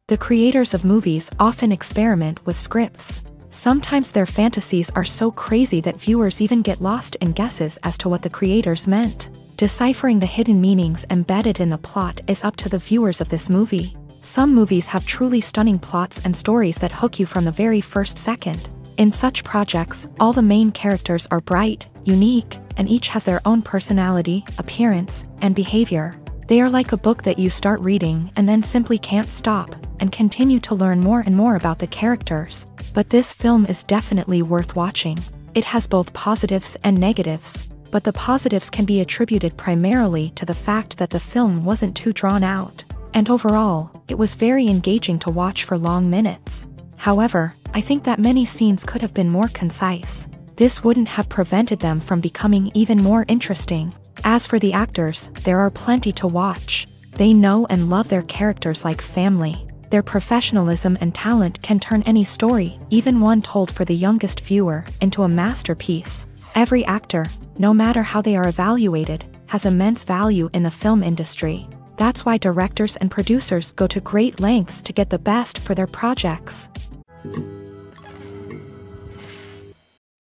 The creators of movies often experiment with scripts. Sometimes their fantasies are so crazy that viewers even get lost in guesses as to what the creators meant. Deciphering the hidden meanings embedded in the plot is up to the viewers of this movie. Some movies have truly stunning plots and stories that hook you from the very first second. In such projects, all the main characters are bright, unique, and each has their own personality, appearance, and behavior. They are like a book that you start reading and then simply can't stop, and continue to learn more and more about the characters. But this film is definitely worth watching. It has both positives and negatives, but the positives can be attributed primarily to the fact that the film wasn't too drawn out, and overall, it was very engaging to watch for long minutes. However, I think that many scenes could have been more concise. This wouldn't have prevented them from becoming even more interesting. As for the actors, there are plenty to watch. They know and love their characters like family. Their professionalism and talent can turn any story, even one told for the youngest viewer, into a masterpiece. Every actor, no matter how they are evaluated, has immense value in the film industry. That's why directors and producers go to great lengths to get the best for their projects.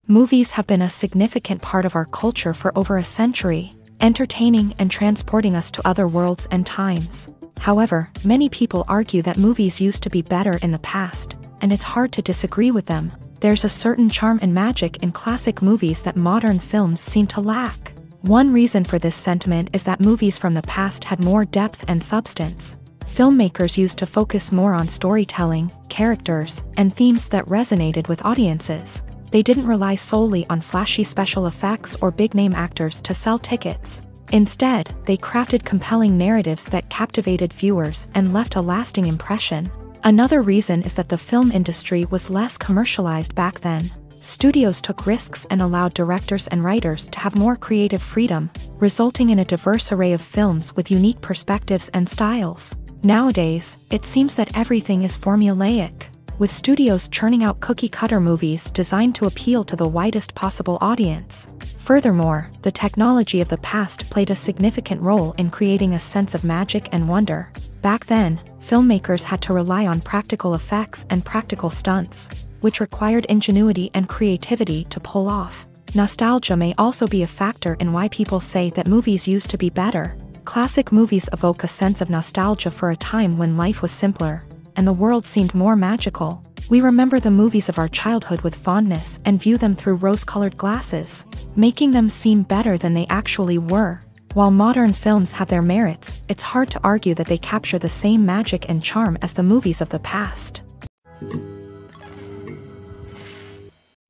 Movies have been a significant part of our culture for over a century, entertaining and transporting us to other worlds and times. However, many people argue that movies used to be better in the past, and it's hard to disagree with them. There's a certain charm and magic in classic movies that modern films seem to lack. One reason for this sentiment is that movies from the past had more depth and substance. Filmmakers used to focus more on storytelling, characters, and themes that resonated with audiences. They didn't rely solely on flashy special effects or big-name actors to sell tickets. Instead, they crafted compelling narratives that captivated viewers and left a lasting impression. Another reason is that the film industry was less commercialized back then. Studios took risks and allowed directors and writers to have more creative freedom, resulting in a diverse array of films with unique perspectives and styles. Nowadays, it seems that everything is formulaic, with studios churning out cookie-cutter movies designed to appeal to the widest possible audience. Furthermore, the technology of the past played a significant role in creating a sense of magic and wonder. Back then, filmmakers had to rely on practical effects and practical stunts, which required ingenuity and creativity to pull off. Nostalgia may also be a factor in why people say that movies used to be better. Classic movies evoke a sense of nostalgia for a time when life was simpler, and the world seemed more magical. We remember the movies of our childhood with fondness and view them through rose-colored glasses, making them seem better than they actually were. While modern films have their merits, it's hard to argue that they capture the same magic and charm as the movies of the past.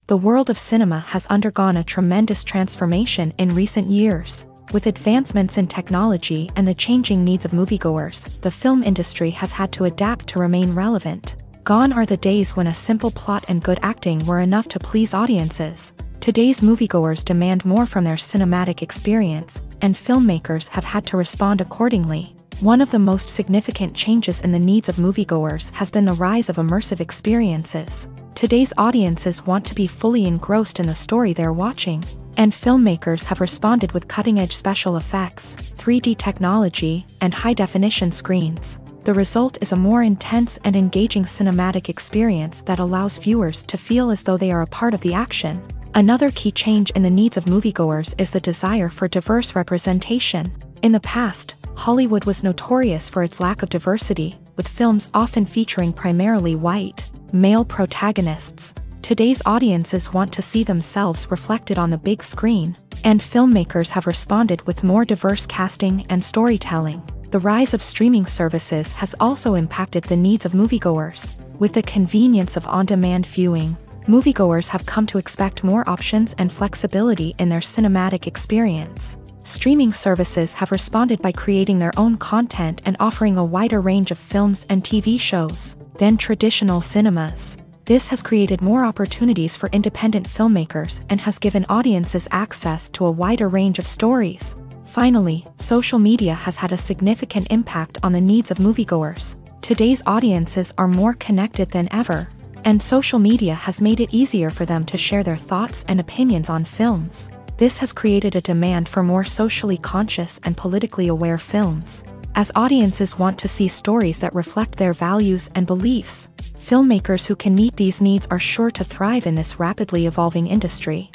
The world of cinema has undergone a tremendous transformation in recent years. With advancements in technology and the changing needs of moviegoers, the film industry has had to adapt to remain relevant. Gone are the days when a simple plot and good acting were enough to please audiences. Today's moviegoers demand more from their cinematic experience, and filmmakers have had to respond accordingly. One of the most significant changes in the needs of moviegoers has been the rise of immersive experiences. Today's audiences want to be fully engrossed in the story they're watching, and filmmakers have responded with cutting-edge special effects, 3D technology, and high-definition screens. The result is a more intense and engaging cinematic experience that allows viewers to feel as though they are a part of the action. Another key change in the needs of moviegoers is the desire for diverse representation. In the past, Hollywood was notorious for its lack of diversity, with films often featuring primarily white, male protagonists. Today's audiences want to see themselves reflected on the big screen, and filmmakers have responded with more diverse casting and storytelling. The rise of streaming services has also impacted the needs of moviegoers. With the convenience of on-demand viewing, moviegoers have come to expect more options and flexibility in their cinematic experience. Streaming services have responded by creating their own content and offering a wider range of films and TV shows than traditional cinemas. This has created more opportunities for independent filmmakers and has given audiences access to a wider range of stories. Finally, social media has had a significant impact on the needs of moviegoers. Today's audiences are more connected than ever, and social media has made it easier for them to share their thoughts and opinions on films. This has created a demand for more socially conscious and politically aware films. As audiences want to see stories that reflect their values and beliefs, filmmakers who can meet these needs are sure to thrive in this rapidly evolving industry.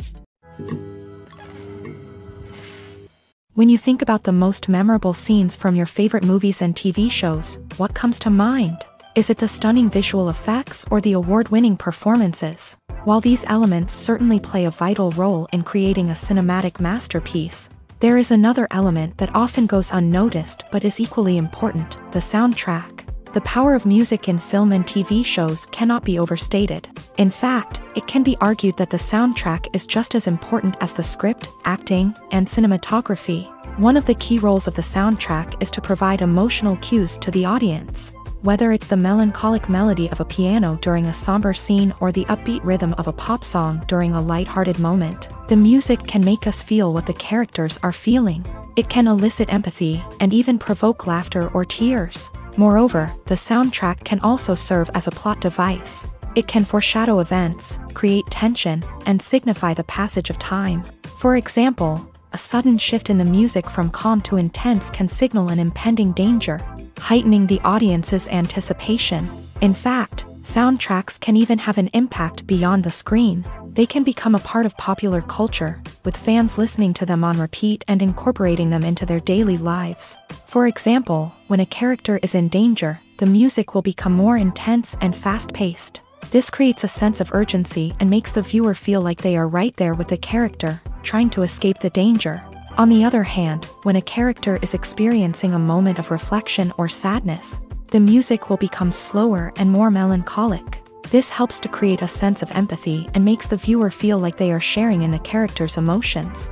When you think about the most memorable scenes from your favorite movies and TV shows, what comes to mind? Is it the stunning visual effects or the award-winning performances? While these elements certainly play a vital role in creating a cinematic masterpiece, there is another element that often goes unnoticed but is equally important: the soundtrack. The power of music in film and TV shows cannot be overstated. In fact, it can be argued that the soundtrack is just as important as the script, acting, and cinematography. One of the key roles of the soundtrack is to provide emotional cues to the audience. Whether it's the melancholic melody of a piano during a somber scene or the upbeat rhythm of a pop song during a lighthearted moment, the music can make us feel what the characters are feeling. It can elicit empathy and even provoke laughter or tears. Moreover, the soundtrack can also serve as a plot device. It can foreshadow events, create tension, and signify the passage of time. For example, a sudden shift in the music from calm to intense can signal an impending danger, heightening the audience's anticipation. In fact, soundtracks can even have an impact beyond the screen. They can become a part of popular culture, with fans listening to them on repeat and incorporating them into their daily lives. For example, when a character is in danger, the music will become more intense and fast-paced. This creates a sense of urgency and makes the viewer feel like they are right there with the character, trying to escape the danger. On the other hand, when a character is experiencing a moment of reflection or sadness, the music will become slower and more melancholic. This helps to create a sense of empathy and makes the viewer feel like they are sharing in the character's emotions.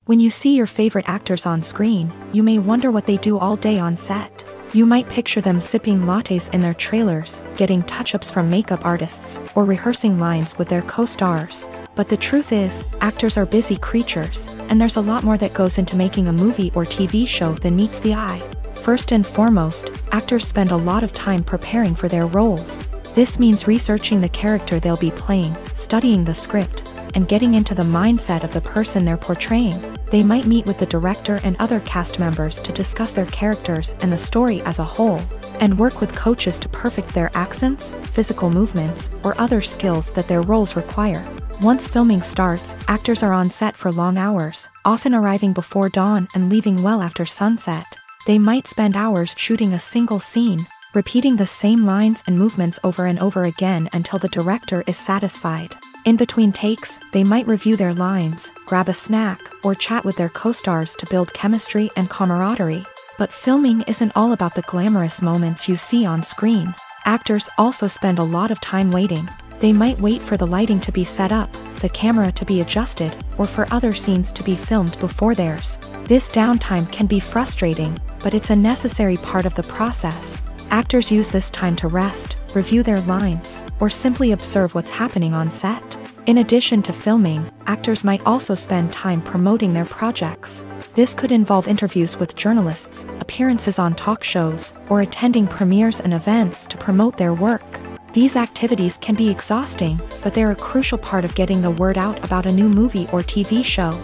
When you see your favorite actors on screen, you may wonder what they do all day on set. You might picture them sipping lattes in their trailers, getting touch-ups from makeup artists, or rehearsing lines with their co-stars. But the truth is, actors are busy creatures, and there's a lot more that goes into making a movie or TV show than meets the eye. First and foremost, actors spend a lot of time preparing for their roles. This means researching the character they'll be playing, studying the script, and getting into the mindset of the person they're portraying. They might meet with the director and other cast members to discuss their characters and the story as a whole, and work with coaches to perfect their accents, physical movements, or other skills that their roles require. Once filming starts, actors are on set for long hours, often arriving before dawn and leaving well after sunset. They might spend hours shooting a single scene, repeating the same lines and movements over and over again until the director is satisfied. In between takes, they might review their lines, grab a snack, or chat with their co-stars to build chemistry and camaraderie. But filming isn't all about the glamorous moments you see on screen. Actors also spend a lot of time waiting. They might wait for the lighting to be set up, the camera to be adjusted, or for other scenes to be filmed before theirs. This downtime can be frustrating, but it's a necessary part of the process. Actors use this time to rest, review their lines, or simply observe what's happening on set. In addition to filming, actors might also spend time promoting their projects. This could involve interviews with journalists, appearances on talk shows, or attending premieres and events to promote their work. These activities can be exhausting, but they're a crucial part of getting the word out about a new movie or TV show.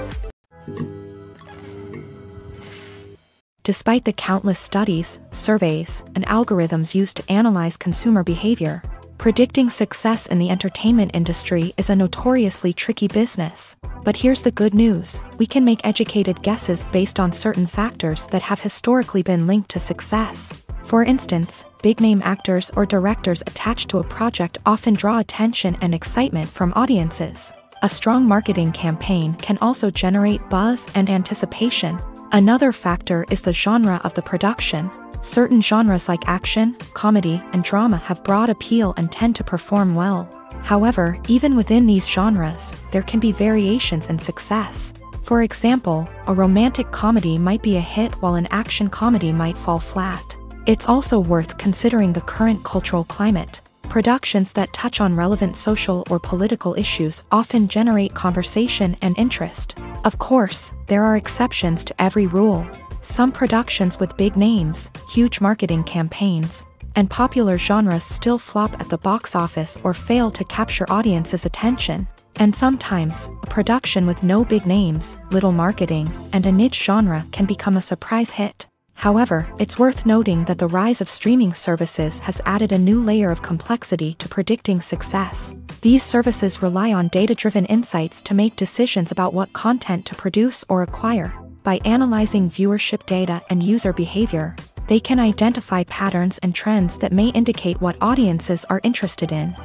Despite the countless studies, surveys, and algorithms used to analyze consumer behavior, Predicting success in the entertainment industry is a notoriously tricky business. But here's the good news: we can make educated guesses based on certain factors that have historically been linked to success. For instance, big-name actors or directors attached to a project often draw attention and excitement from audiences. A strong marketing campaign can also generate buzz and anticipation. Another factor is the genre of the production. Certain genres like action, comedy, and drama have broad appeal and tend to perform well. However, even within these genres, there can be variations in success. For example, a romantic comedy might be a hit while an action comedy might fall flat. It's also worth considering the current cultural climate. Productions that touch on relevant social or political issues often generate conversation and interest. Of course, there are exceptions to every rule. Some productions with big names, huge marketing campaigns, and popular genres still flop at the box office or fail to capture audiences' attention. And sometimes, a production with no big names, little marketing, and a niche genre can become a surprise hit. However, it's worth noting that the rise of streaming services has added a new layer of complexity to predicting success. These services rely on data-driven insights to make decisions about what content to produce or acquire. By analyzing viewership data and user behavior, they can identify patterns and trends that may indicate what audiences are interested in.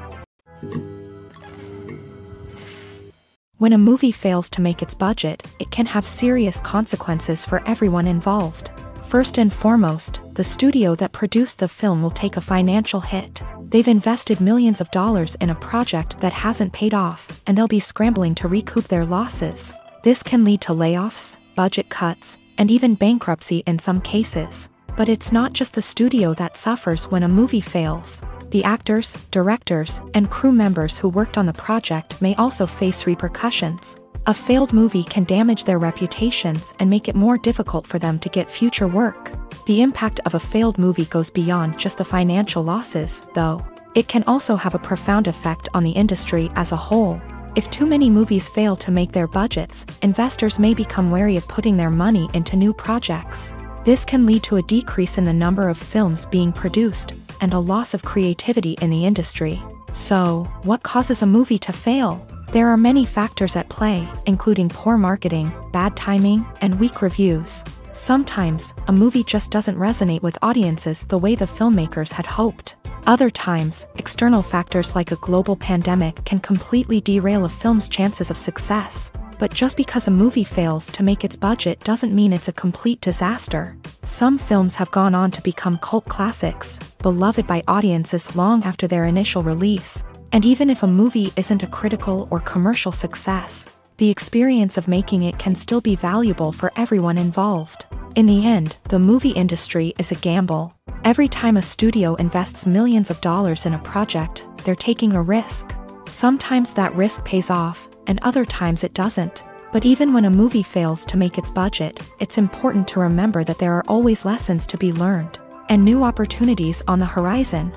When a movie fails to make its budget, it can have serious consequences for everyone involved. First and foremost, the studio that produced the film will take a financial hit. They've invested millions of dollars in a project that hasn't paid off, and they'll be scrambling to recoup their losses. This can lead to layoffs, budget cuts, and even bankruptcy in some cases. But it's not just the studio that suffers when a movie fails. The actors, directors, and crew members who worked on the project may also face repercussions. A failed movie can damage their reputations and make it more difficult for them to get future work. The impact of a failed movie goes beyond just the financial losses, though. It can also have a profound effect on the industry as a whole. If too many movies fail to make their budgets, investors may become wary of putting their money into new projects. This can lead to a decrease in the number of films being produced, and a loss of creativity in the industry. So, what causes a movie to fail? There are many factors at play, including poor marketing, bad timing, and weak reviews. Sometimes, a movie just doesn't resonate with audiences the way the filmmakers had hoped. Other times, external factors like a global pandemic can completely derail a film's chances of success. But just because a movie fails to make its budget doesn't mean it's a complete disaster. Some films have gone on to become cult classics, beloved by audiences long after their initial release. And even if a movie isn't a critical or commercial success, the experience of making it can still be valuable for everyone involved. In the end, the movie industry is a gamble. Every time a studio invests millions of dollars in a project, they're taking a risk. Sometimes that risk pays off, and other times it doesn't. But even when a movie fails to make its budget, it's important to remember that there are always lessons to be learned, and new opportunities on the horizon.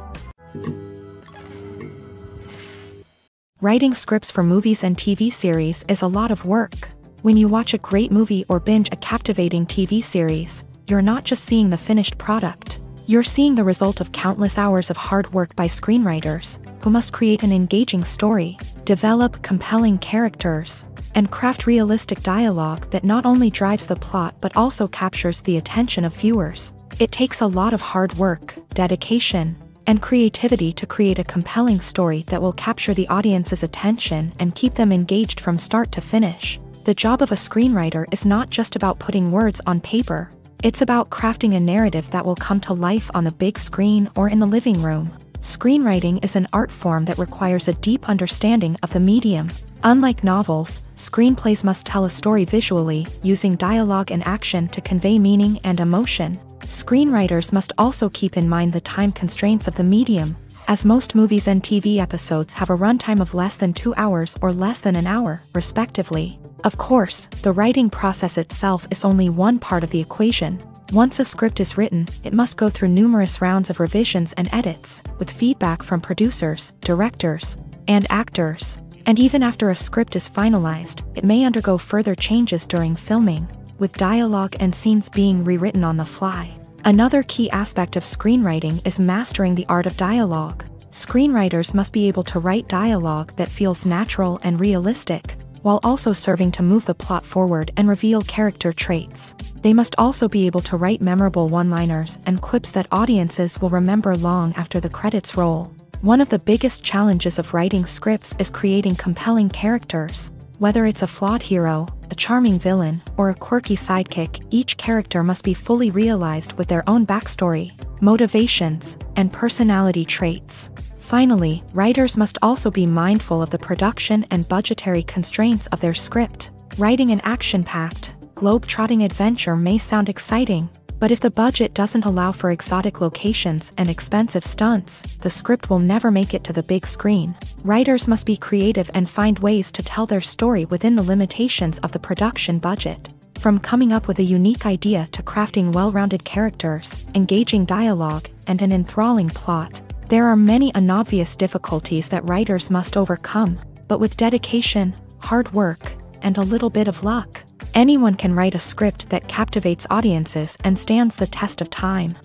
Writing scripts for movies and TV series is a lot of work. When you watch a great movie or binge a captivating TV series, you're not just seeing the finished product. You're seeing the result of countless hours of hard work by screenwriters, who must create an engaging story, develop compelling characters, and craft realistic dialogue that not only drives the plot but also captures the attention of viewers. It takes a lot of hard work, dedication, and creativity to create a compelling story that will capture the audience's attention and keep them engaged from start to finish. The job of a screenwriter is not just about putting words on paper. It's about crafting a narrative that will come to life on the big screen or in the living room. Screenwriting is an art form that requires a deep understanding of the medium. Unlike novels, screenplays must tell a story visually, using dialogue and action to convey meaning and emotion. Screenwriters must also keep in mind the time constraints of the medium, as most movies and TV episodes have a runtime of less than 2 hours or less than an hour, respectively. Of course, the writing process itself is only one part of the equation. Once a script is written, it must go through numerous rounds of revisions and edits, with feedback from producers, directors, and actors. And even after a script is finalized, it may undergo further changes during filming, with dialogue and scenes being rewritten on the fly. Another key aspect of screenwriting is mastering the art of dialogue. Screenwriters must be able to write dialogue that feels natural and realistic, while also serving to move the plot forward and reveal character traits. They must also be able to write memorable one-liners and quips that audiences will remember long after the credits roll. One of the biggest challenges of writing scripts is creating compelling characters. Whether it's a flawed hero, a charming villain, or a quirky sidekick, each character must be fully realized with their own backstory, motivations, and personality traits. Finally, writers must also be mindful of the production and budgetary constraints of their script. Writing an action-packed, globe-trotting adventure may sound exciting, but if the budget doesn't allow for exotic locations and expensive stunts, the script will never make it to the big screen. Writers must be creative and find ways to tell their story within the limitations of the production budget. From coming up with a unique idea to crafting well-rounded characters, engaging dialogue, and an enthralling plot, there are many unobvious difficulties that writers must overcome, but with dedication, hard work, and a little bit of luck, anyone can write a script that captivates audiences and stands the test of time.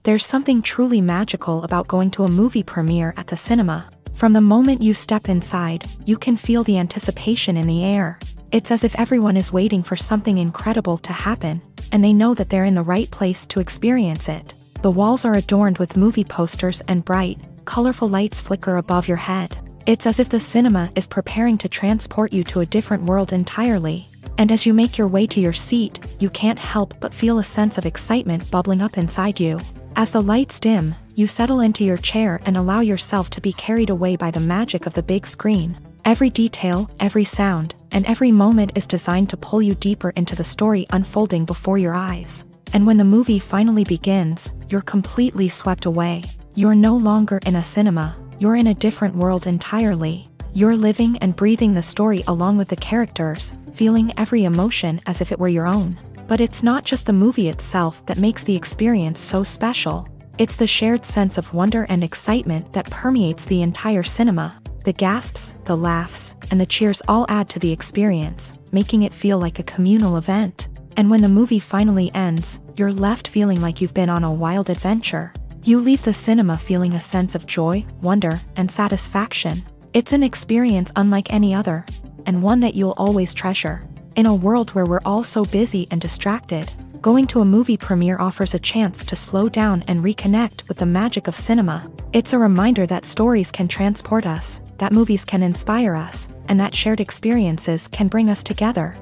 There's something truly magical about going to a movie premiere at the cinema. From the moment you step inside, you can feel the anticipation in the air. It's as if everyone is waiting for something incredible to happen, and they know that they're in the right place to experience it. The walls are adorned with movie posters and bright, colorful lights flicker above your head. It's as if the cinema is preparing to transport you to a different world entirely. And as you make your way to your seat, you can't help but feel a sense of excitement bubbling up inside you. As the lights dim, you settle into your chair and allow yourself to be carried away by the magic of the big screen. Every detail, every sound, and every moment is designed to pull you deeper into the story unfolding before your eyes. And when the movie finally begins, you're completely swept away. You're no longer in a cinema, you're in a different world entirely. You're living and breathing the story along with the characters, feeling every emotion as if it were your own. But it's not just the movie itself that makes the experience so special. It's the shared sense of wonder and excitement that permeates the entire cinema. The gasps, the laughs, and the cheers all add to the experience, making it feel like a communal event. And when the movie finally ends, you're left feeling like you've been on a wild adventure. You leave the cinema feeling a sense of joy, wonder, and satisfaction. It's an experience unlike any other, and one that you'll always treasure. In a world where we're all so busy and distracted, going to a movie premiere offers a chance to slow down and reconnect with the magic of cinema. It's a reminder that stories can transport us, that movies can inspire us, and that shared experiences can bring us together.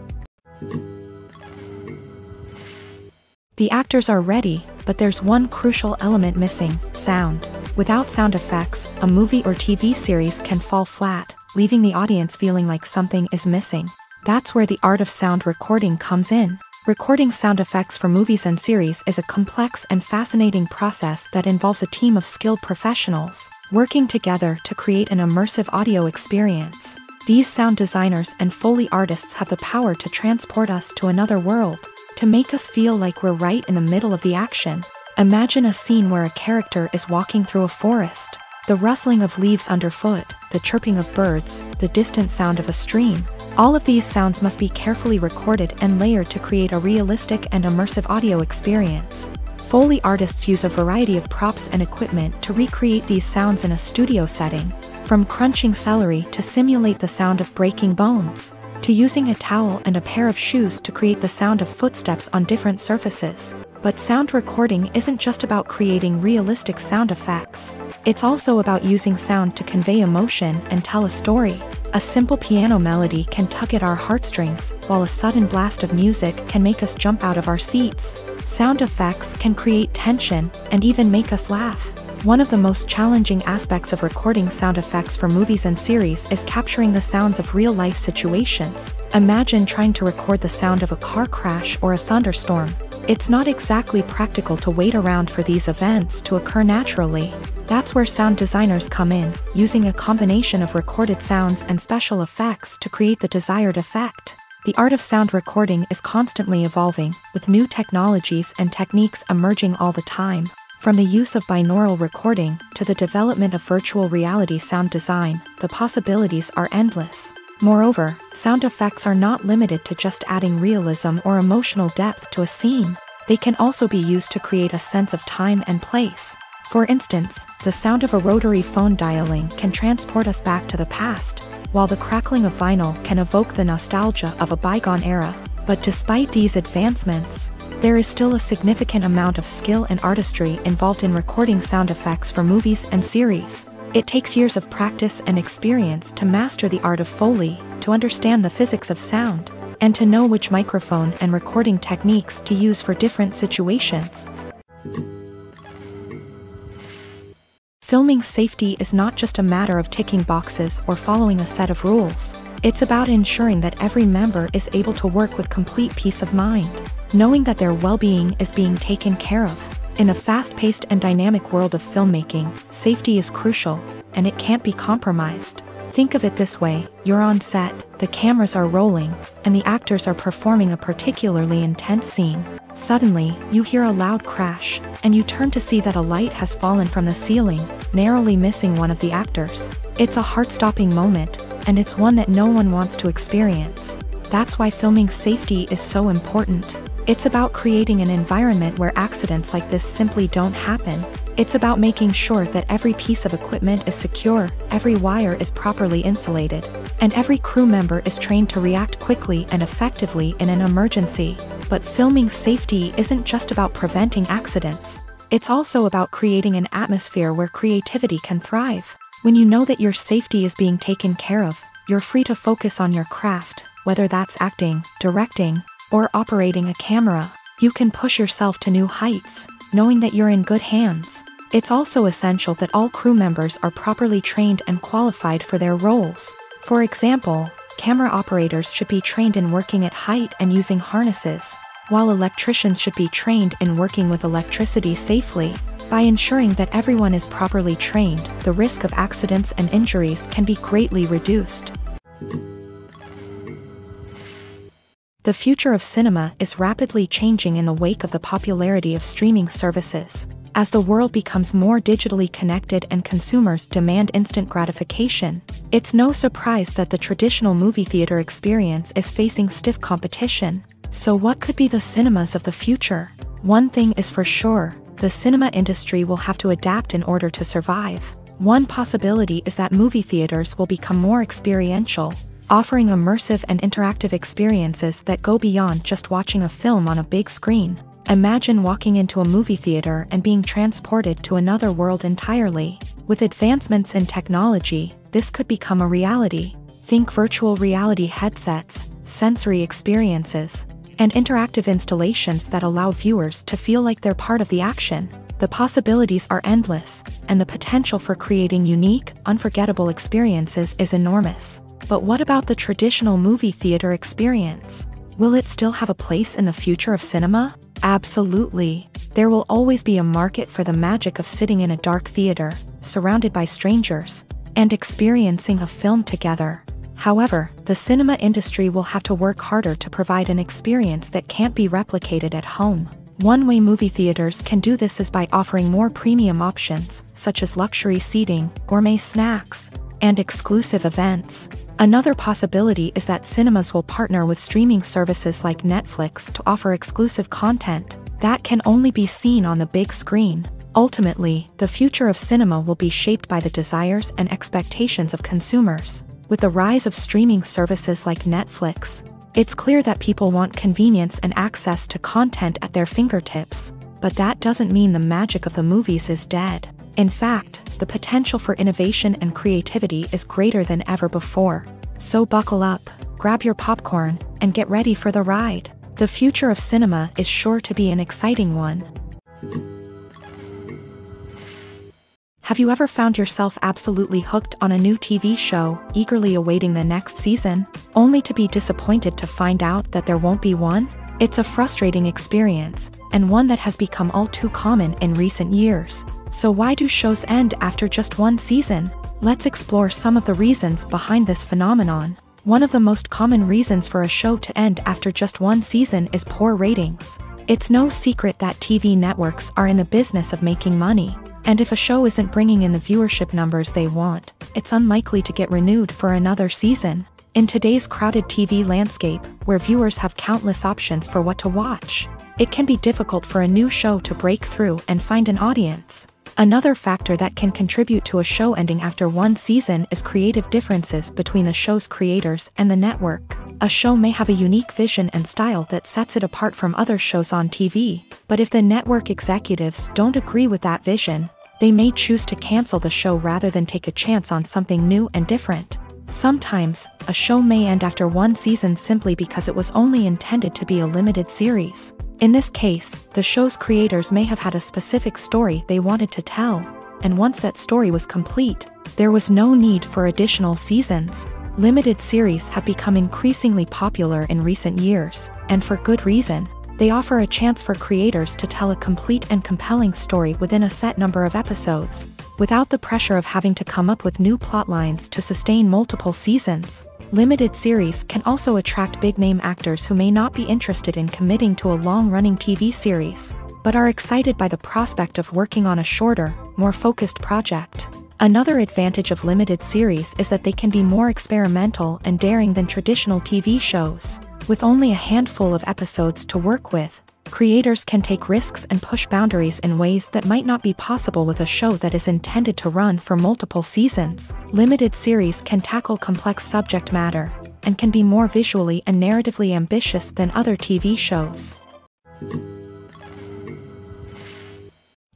The actors are ready, but there's one crucial element missing: sound. Without sound effects, a movie or TV series can fall flat, leaving the audience feeling like something is missing. That's where the art of sound recording comes in. Recording sound effects for movies and series is a complex and fascinating process that involves a team of skilled professionals working together to create an immersive audio experience. These sound designers and Foley artists have the power to transport us to another world, to make us feel like we're right in the middle of the action. Imagine a scene where a character is walking through a forest. The rustling of leaves underfoot, the chirping of birds, the distant sound of a stream. All of these sounds must be carefully recorded and layered to create a realistic and immersive audio experience. Foley artists use a variety of props and equipment to recreate these sounds in a studio setting, from crunching celery to simulate the sound of breaking bones, to using a towel and a pair of shoes to create the sound of footsteps on different surfaces. But sound recording isn't just about creating realistic sound effects. It's also about using sound to convey emotion and tell a story. A simple piano melody can tug at our heartstrings, while a sudden blast of music can make us jump out of our seats. Sound effects can create tension and even make us laugh. One of the most challenging aspects of recording sound effects for movies and series is capturing the sounds of real-life situations. Imagine trying to record the sound of a car crash or a thunderstorm. It's not exactly practical to wait around for these events to occur naturally. That's where sound designers come in, using a combination of recorded sounds and special effects to create the desired effect. The art of sound recording is constantly evolving, with new technologies and techniques emerging all the time. From the use of binaural recording to the development of virtual reality sound design, the possibilities are endless. Moreover, sound effects are not limited to just adding realism or emotional depth to a scene. They can also be used to create a sense of time and place. For instance, the sound of a rotary phone dialing can transport us back to the past, while the crackling of vinyl can evoke the nostalgia of a bygone era. But despite these advancements, there is still a significant amount of skill and artistry involved in recording sound effects for movies and series. It takes years of practice and experience to master the art of Foley, to understand the physics of sound, and to know which microphone and recording techniques to use for different situations. Filming safety is not just a matter of ticking boxes or following a set of rules. It's about ensuring that every member is able to work with complete peace of mind, knowing that their well-being is being taken care of. In a fast-paced and dynamic world of filmmaking, safety is crucial, and it can't be compromised. Think of it this way: you're on set, the cameras are rolling, and the actors are performing a particularly intense scene. Suddenly, you hear a loud crash, and you turn to see that a light has fallen from the ceiling, narrowly missing one of the actors. It's a heart-stopping moment, and it's one that no one wants to experience. That's why filming safety is so important. It's about creating an environment where accidents like this simply don't happen. It's about making sure that every piece of equipment is secure, every wire is properly insulated, and every crew member is trained to react quickly and effectively in an emergency. But filming safety isn't just about preventing accidents. It's also about creating an atmosphere where creativity can thrive. When you know that your safety is being taken care of, you're free to focus on your craft, whether that's acting, directing, or operating a camera. You can push yourself to new heights, knowing that you're in good hands. It's also essential that all crew members are properly trained and qualified for their roles. For example, camera operators should be trained in working at height and using harnesses, while electricians should be trained in working with electricity safely. By ensuring that everyone is properly trained, the risk of accidents and injuries can be greatly reduced. The future of cinema is rapidly changing in the wake of the popularity of streaming services. As the world becomes more digitally connected and consumers demand instant gratification, it's no surprise that the traditional movie theater experience is facing stiff competition. So what could be the cinemas of the future? One thing is for sure: the cinema industry will have to adapt in order to survive. One possibility is that movie theaters will become more experiential, offering immersive and interactive experiences that go beyond just watching a film on a big screen. Imagine walking into a movie theater and being transported to another world entirely. With advancements in technology, this could become a reality. Think virtual reality headsets, sensory experiences, and interactive installations that allow viewers to feel like they're part of the action. The possibilities are endless, and the potential for creating unique, unforgettable experiences is enormous. But what about the traditional movie theater experience? Will it still have a place in the future of cinema? Absolutely. There will always be a market for the magic of sitting in a dark theater, surrounded by strangers, and experiencing a film together. However, the cinema industry will have to work harder to provide an experience that can't be replicated at home. One way movie theaters can do this is by offering more premium options, such as luxury seating, gourmet snacks, and exclusive events. Another possibility is that cinemas will partner with streaming services like Netflix to offer exclusive content that can only be seen on the big screen. Ultimately, the future of cinema will be shaped by the desires and expectations of consumers. With the rise of streaming services like Netflix, it's clear that people want convenience and access to content at their fingertips. But that doesn't mean the magic of the movies is dead. In fact, the potential for innovation and creativity is greater than ever before. So buckle up, grab your popcorn, and get ready for the ride. The future of cinema is sure to be an exciting one. Have you ever found yourself absolutely hooked on a new TV show, eagerly awaiting the next season, only to be disappointed to find out that there won't be one? It's a frustrating experience, and one that has become all too common in recent years. So why do shows end after just one season? Let's explore some of the reasons behind this phenomenon. One of the most common reasons for a show to end after just one season is poor ratings. It's no secret that TV networks are in the business of making money. And if a show isn't bringing in the viewership numbers they want, it's unlikely to get renewed for another season. In today's crowded TV landscape, where viewers have countless options for what to watch, it can be difficult for a new show to break through and find an audience. Another factor that can contribute to a show ending after one season is creative differences between the show's creators and the network. A show may have a unique vision and style that sets it apart from other shows on TV, but if the network executives don't agree with that vision, they may choose to cancel the show rather than take a chance on something new and different. Sometimes, a show may end after one season simply because it was only intended to be a limited series. In this case, the show's creators may have had a specific story they wanted to tell, and once that story was complete, there was no need for additional seasons. Limited series have become increasingly popular in recent years, and for good reason. They offer a chance for creators to tell a complete and compelling story within a set number of episodes, without the pressure of having to come up with new plotlines to sustain multiple seasons. Limited series can also attract big-name actors who may not be interested in committing to a long-running TV series, but are excited by the prospect of working on a shorter, more focused project. Another advantage of limited series is that they can be more experimental and daring than traditional TV shows. With only a handful of episodes to work with, creators can take risks and push boundaries in ways that might not be possible with a show that is intended to run for multiple seasons. Limited series can tackle complex subject matter, and can be more visually and narratively ambitious than other TV shows.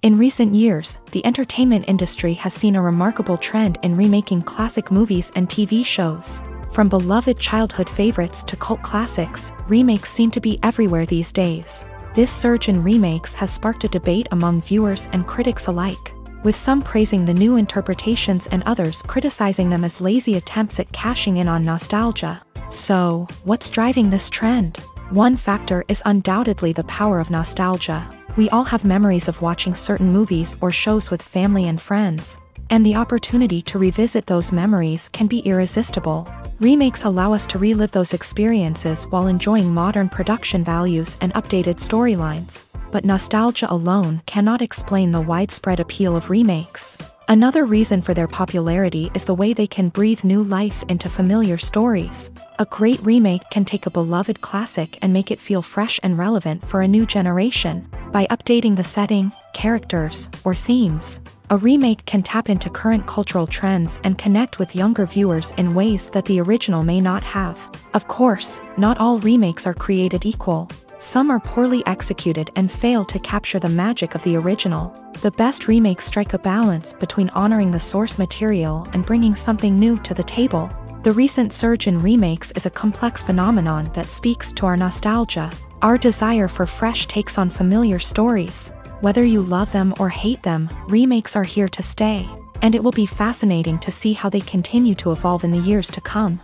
In recent years, the entertainment industry has seen a remarkable trend in remaking classic movies and TV shows. From beloved childhood favorites to cult classics, remakes seem to be everywhere these days. This surge in remakes has sparked a debate among viewers and critics alike, with some praising the new interpretations and others criticizing them as lazy attempts at cashing in on nostalgia. So, what's driving this trend? One factor is undoubtedly the power of nostalgia. We all have memories of watching certain movies or shows with family and friends, and the opportunity to revisit those memories can be irresistible. Remakes allow us to relive those experiences while enjoying modern production values and updated storylines, but nostalgia alone cannot explain the widespread appeal of remakes. Another reason for their popularity is the way they can breathe new life into familiar stories. A great remake can take a beloved classic and make it feel fresh and relevant for a new generation. By updating the setting, characters, or themes, a remake can tap into current cultural trends and connect with younger viewers in ways that the original may not have. Of course, not all remakes are created equal. Some are poorly executed and fail to capture the magic of the original. The best remakes strike a balance between honoring the source material and bringing something new to the table. The recent surge in remakes is a complex phenomenon that speaks to our nostalgia, our desire for fresh takes on familiar stories. Whether you love them or hate them, remakes are here to stay, and it will be fascinating to see how they continue to evolve in the years to come.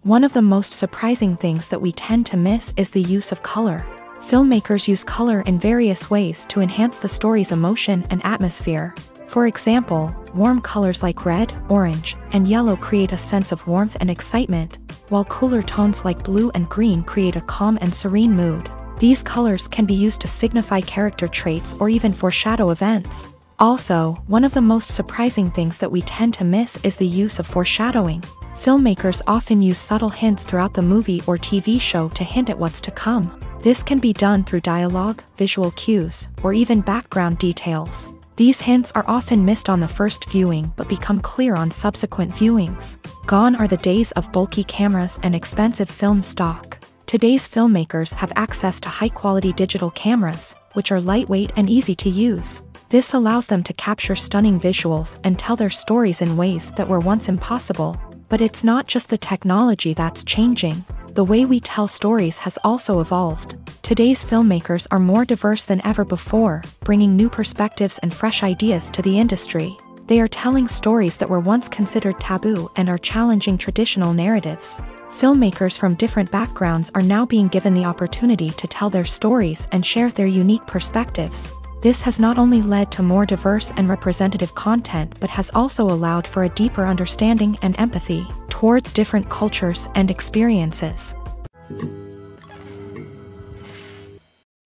One of the most surprising things that we tend to miss is the use of color. Filmmakers use color in various ways to enhance the story's emotion and atmosphere. For example, warm colors like red, orange, and yellow create a sense of warmth and excitement, while cooler tones like blue and green create a calm and serene mood. These colors can be used to signify character traits or even foreshadow events. Also, one of the most surprising things that we tend to miss is the use of foreshadowing. Filmmakers often use subtle hints throughout the movie or TV show to hint at what's to come. This can be done through dialogue, visual cues, or even background details. These hints are often missed on the first viewing but become clear on subsequent viewings. Gone are the days of bulky cameras and expensive film stock. Today's filmmakers have access to high-quality digital cameras, which are lightweight and easy to use. This allows them to capture stunning visuals and tell their stories in ways that were once impossible. But it's not just the technology that's changing. The way we tell stories has also evolved. Today's filmmakers are more diverse than ever before, bringing new perspectives and fresh ideas to the industry. They are telling stories that were once considered taboo and are challenging traditional narratives. Filmmakers from different backgrounds are now being given the opportunity to tell their stories and share their unique perspectives. This has not only led to more diverse and representative content but has also allowed for a deeper understanding and empathy towards different cultures and experiences.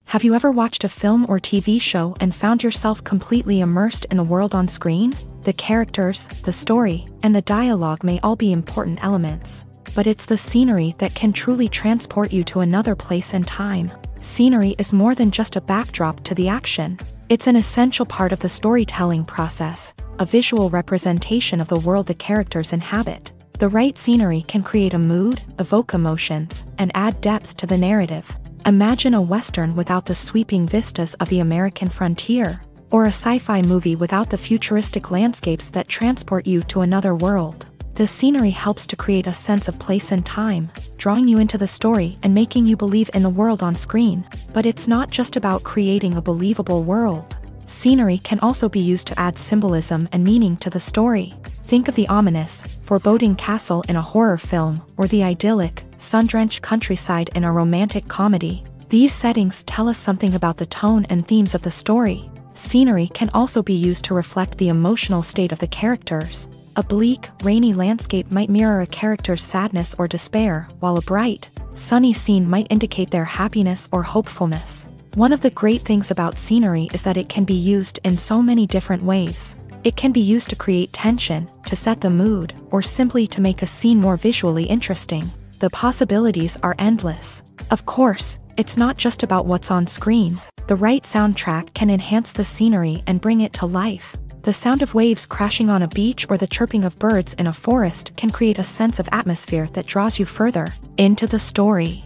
Have you ever watched a film or TV show and found yourself completely immersed in the world on screen? The characters, the story, and the dialogue may all be important elements. but it's the scenery that can truly transport you to another place and time. Scenery is more than just a backdrop to the action. It's an essential part of the storytelling process, a visual representation of the world the characters inhabit. The right scenery can create a mood, evoke emotions, and add depth to the narrative. Imagine a Western without the sweeping vistas of the American frontier, or a sci-fi movie without the futuristic landscapes that transport you to another world. The scenery helps to create a sense of place and time, drawing you into the story and making you believe in the world on screen. But it's not just about creating a believable world. Scenery can also be used to add symbolism and meaning to the story. Think of the ominous, foreboding castle in a horror film, or the idyllic, sun-drenched countryside in a romantic comedy. These settings tell us something about the tone and themes of the story. Scenery can also be used to reflect the emotional state of the characters. A bleak, rainy landscape might mirror a character's sadness or despair, while a bright, sunny scene might indicate their happiness or hopefulness. One of the great things about scenery is that it can be used in so many different ways. It can be used to create tension, to set the mood, or simply to make a scene more visually interesting. The possibilities are endless. Of course, it's not just about what's on screen. The right soundtrack can enhance the scenery and bring it to life. The sound of waves crashing on a beach or the chirping of birds in a forest can create a sense of atmosphere that draws you further into the story.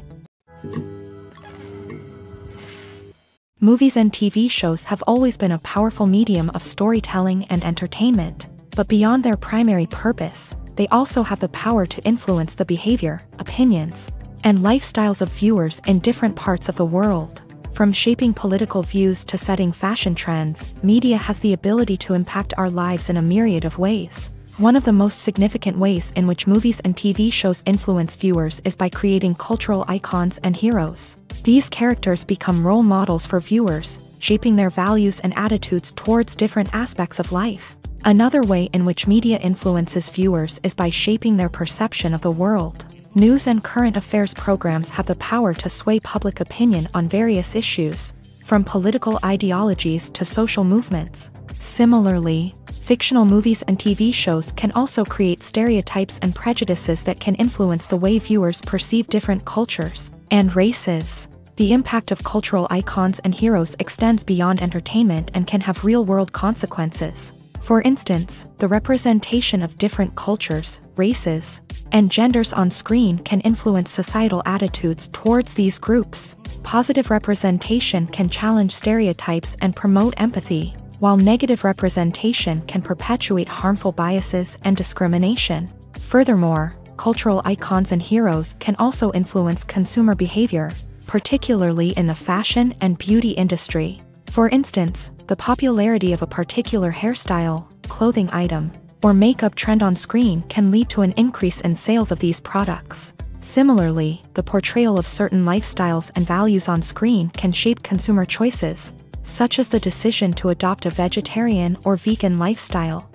Movies and TV shows have always been a powerful medium of storytelling and entertainment, but beyond their primary purpose, they also have the power to influence the behavior, opinions, and lifestyles of viewers in different parts of the world. From shaping political views to setting fashion trends, media has the ability to impact our lives in a myriad of ways. One of the most significant ways in which movies and TV shows influence viewers is by creating cultural icons and heroes. These characters become role models for viewers, shaping their values and attitudes towards different aspects of life. Another way in which media influences viewers is by shaping their perception of the world. News and current affairs programs have the power to sway public opinion on various issues, from political ideologies to social movements. Similarly, fictional movies and TV shows can also create stereotypes and prejudices that can influence the way viewers perceive different cultures and races. The impact of cultural icons and heroes extends beyond entertainment and can have real-world consequences. For instance, the representation of different cultures, races, and genders on screen can influence societal attitudes towards these groups. Positive representation can challenge stereotypes and promote empathy, while negative representation can perpetuate harmful biases and discrimination. Furthermore, cultural icons and heroes can also influence consumer behavior, particularly in the fashion and beauty industry. For instance, the popularity of a particular hairstyle, clothing item, or makeup trend on screen can lead to an increase in sales of these products. Similarly, the portrayal of certain lifestyles and values on screen can shape consumer choices, such as the decision to adopt a vegetarian or vegan lifestyle.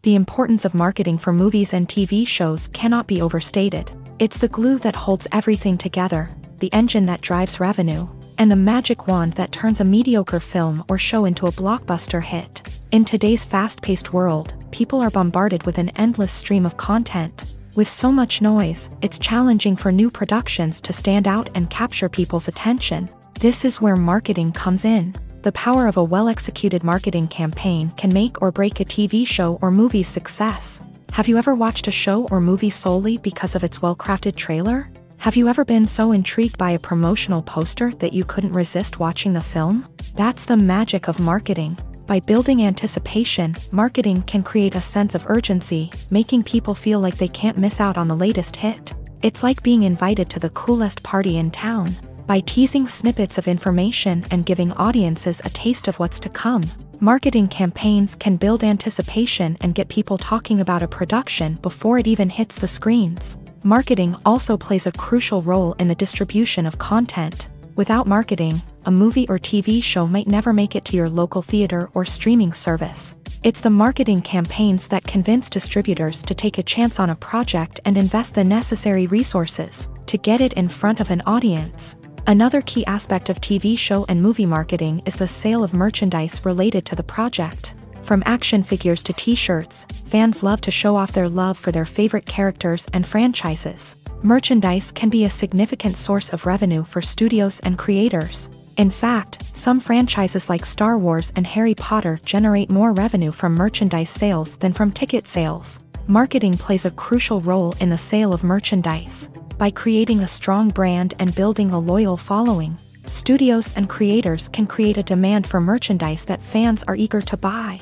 The importance of marketing for movies and TV shows cannot be overstated. It's the glue that holds everything together, the engine that drives revenue, and the magic wand that turns a mediocre film or show into a blockbuster hit. In today's fast-paced world, people are bombarded with an endless stream of content. With so much noise, it's challenging for new productions to stand out and capture people's attention. This is where marketing comes in. The power of a well-executed marketing campaign can make or break a TV show or movie's success. Have you ever watched a show or movie solely because of its well-crafted trailer? Have you ever been so intrigued by a promotional poster that you couldn't resist watching the film? That's the magic of marketing. By building anticipation, marketing can create a sense of urgency, making people feel like they can't miss out on the latest hit. It's like being invited to the coolest party in town. By teasing snippets of information and giving audiences a taste of what's to come, marketing campaigns can build anticipation and get people talking about a production before it even hits the screens. Marketing also plays a crucial role in the distribution of content. Without marketing, a movie or TV show might never make it to your local theater or streaming service. It's the marketing campaigns that convince distributors to take a chance on a project and invest the necessary resources to get it in front of an audience. Another key aspect of TV show and movie marketing is the sale of merchandise related to the project. From action figures to t-shirts, fans love to show off their love for their favorite characters and franchises. Merchandise can be a significant source of revenue for studios and creators. In fact, some franchises like Star Wars and Harry Potter generate more revenue from merchandise sales than from ticket sales. Marketing plays a crucial role in the sale of merchandise. By creating a strong brand and building a loyal following, studios and creators can create a demand for merchandise that fans are eager to buy.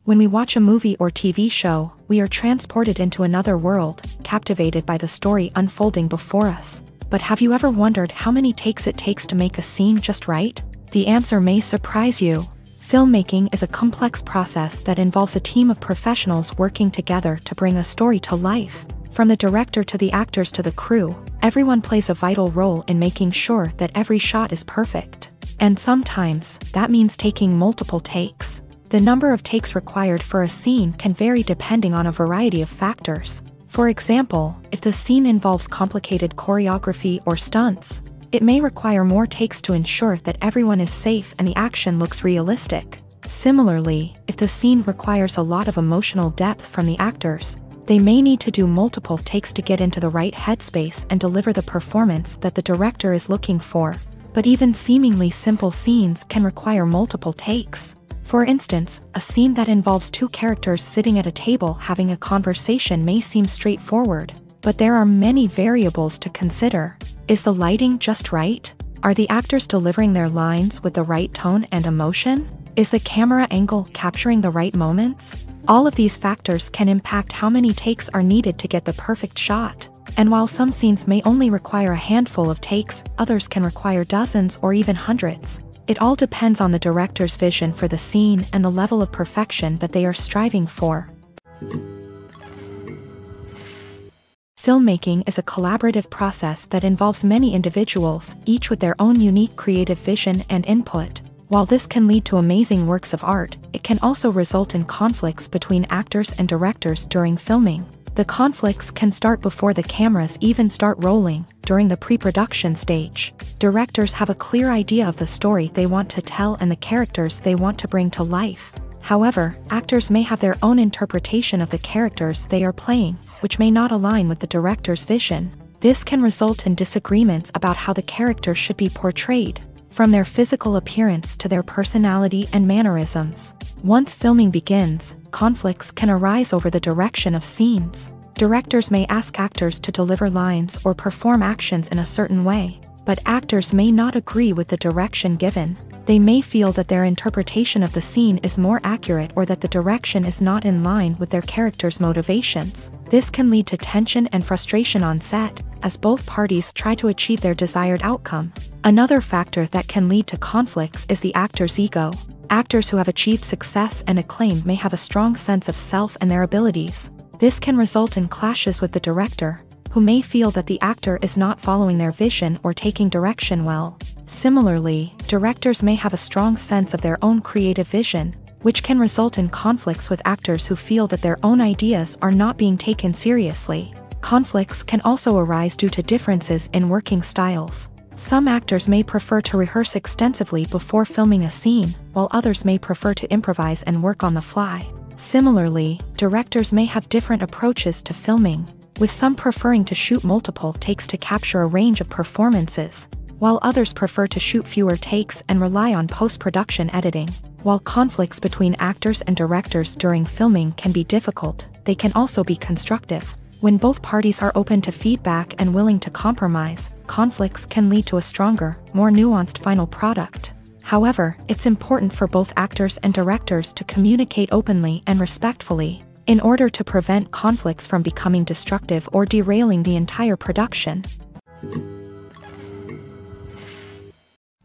When we watch a movie or TV show, we are transported into another world, captivated by the story unfolding before us. But have you ever wondered how many takes it takes to make a scene just right? The answer may surprise you. Filmmaking is a complex process that involves a team of professionals working together to bring a story to life. From the director to the actors to the crew, everyone plays a vital role in making sure that every shot is perfect. And sometimes, that means taking multiple takes. The number of takes required for a scene can vary depending on a variety of factors. For example, if the scene involves complicated choreography or stunts, it may require more takes to ensure that everyone is safe and the action looks realistic. Similarly, if the scene requires a lot of emotional depth from the actors, they may need to do multiple takes to get into the right headspace and deliver the performance that the director is looking for. But even seemingly simple scenes can require multiple takes. For instance, a scene that involves two characters sitting at a table having a conversation may seem straightforward, but there are many variables to consider. Is the lighting just right? Are the actors delivering their lines with the right tone and emotion? Is the camera angle capturing the right moments? All of these factors can impact how many takes are needed to get the perfect shot. And while some scenes may only require a handful of takes, others can require dozens or even hundreds. It all depends on the director's vision for the scene and the level of perfection that they are striving for. Filmmaking is a collaborative process that involves many individuals, each with their own unique creative vision and input. While this can lead to amazing works of art, it can also result in conflicts between actors and directors during filming. The conflicts can start before the cameras even start rolling, during the pre-production stage. Directors have a clear idea of the story they want to tell and the characters they want to bring to life. However, actors may have their own interpretation of the characters they are playing, which may not align with the director's vision. This can result in disagreements about how the character should be portrayed, from their physical appearance to their personality and mannerisms. Once filming begins, conflicts can arise over the direction of scenes. Directors may ask actors to deliver lines or perform actions in a certain way, but actors may not agree with the direction given. They may feel that their interpretation of the scene is more accurate or that the direction is not in line with their character's motivations. This can lead to tension and frustration on set, as both parties try to achieve their desired outcome. Another factor that can lead to conflicts is the actor's ego. Actors who have achieved success and acclaim may have a strong sense of self and their abilities. This can result in clashes with the director, who may feel that the actor is not following their vision or taking direction well. Similarly, directors may have a strong sense of their own creative vision, which can result in conflicts with actors who feel that their own ideas are not being taken seriously. Conflicts can also arise due to differences in working styles. Some actors may prefer to rehearse extensively before filming a scene, while others may prefer to improvise and work on the fly. Similarly, directors may have different approaches to filming, with some preferring to shoot multiple takes to capture a range of performances, while others prefer to shoot fewer takes and rely on post-production editing. While conflicts between actors and directors during filming can be difficult, they can also be constructive. When both parties are open to feedback and willing to compromise, conflicts can lead to a stronger, more nuanced final product. However, it's important for both actors and directors to communicate openly and respectfully, in order to prevent conflicts from becoming destructive or derailing the entire production.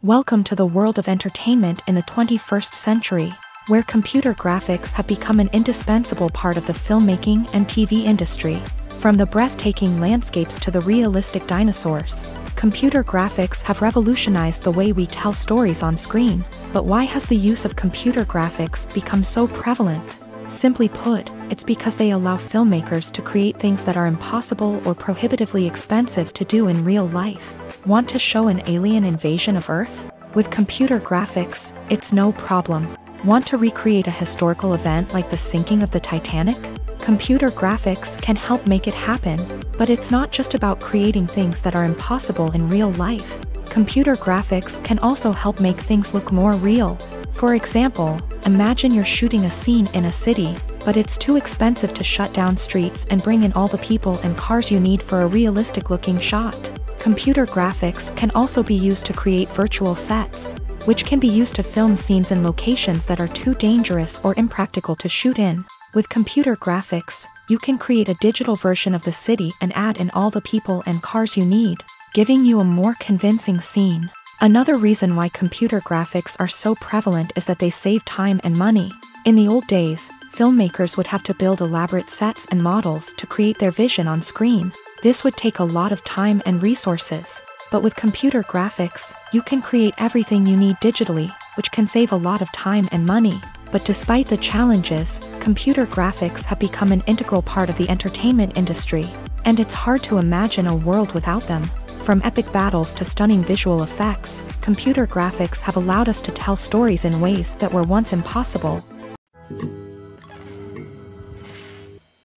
Welcome to the world of entertainment in the 21st century, where computer graphics have become an indispensable part of the filmmaking and TV industry. From the breathtaking landscapes to the realistic dinosaurs, computer graphics have revolutionized the way we tell stories on screen. But why has the use of computer graphics become so prevalent? Simply put, it's because they allow filmmakers to create things that are impossible or prohibitively expensive to do in real life. Want to show an alien invasion of Earth? With computer graphics, it's no problem. Want to recreate a historical event like the sinking of the Titanic? Computer graphics can help make it happen, but it's not just about creating things that are impossible in real life. Computer graphics can also help make things look more real. For example, imagine you're shooting a scene in a city, but it's too expensive to shut down streets and bring in all the people and cars you need for a realistic-looking shot. Computer graphics can also be used to create virtual sets, which can be used to film scenes in locations that are too dangerous or impractical to shoot in. With computer graphics, you can create a digital version of the city and add in all the people and cars you need, giving you a more convincing scene. Another reason why computer graphics are so prevalent is that they save time and money. In the old days, filmmakers would have to build elaborate sets and models to create their vision on screen. This would take a lot of time and resources. But with computer graphics, you can create everything you need digitally, which can save a lot of time and money. But despite the challenges, computer graphics have become an integral part of the entertainment industry, and it's hard to imagine a world without them. From epic battles to stunning visual effects, computer graphics have allowed us to tell stories in ways that were once impossible.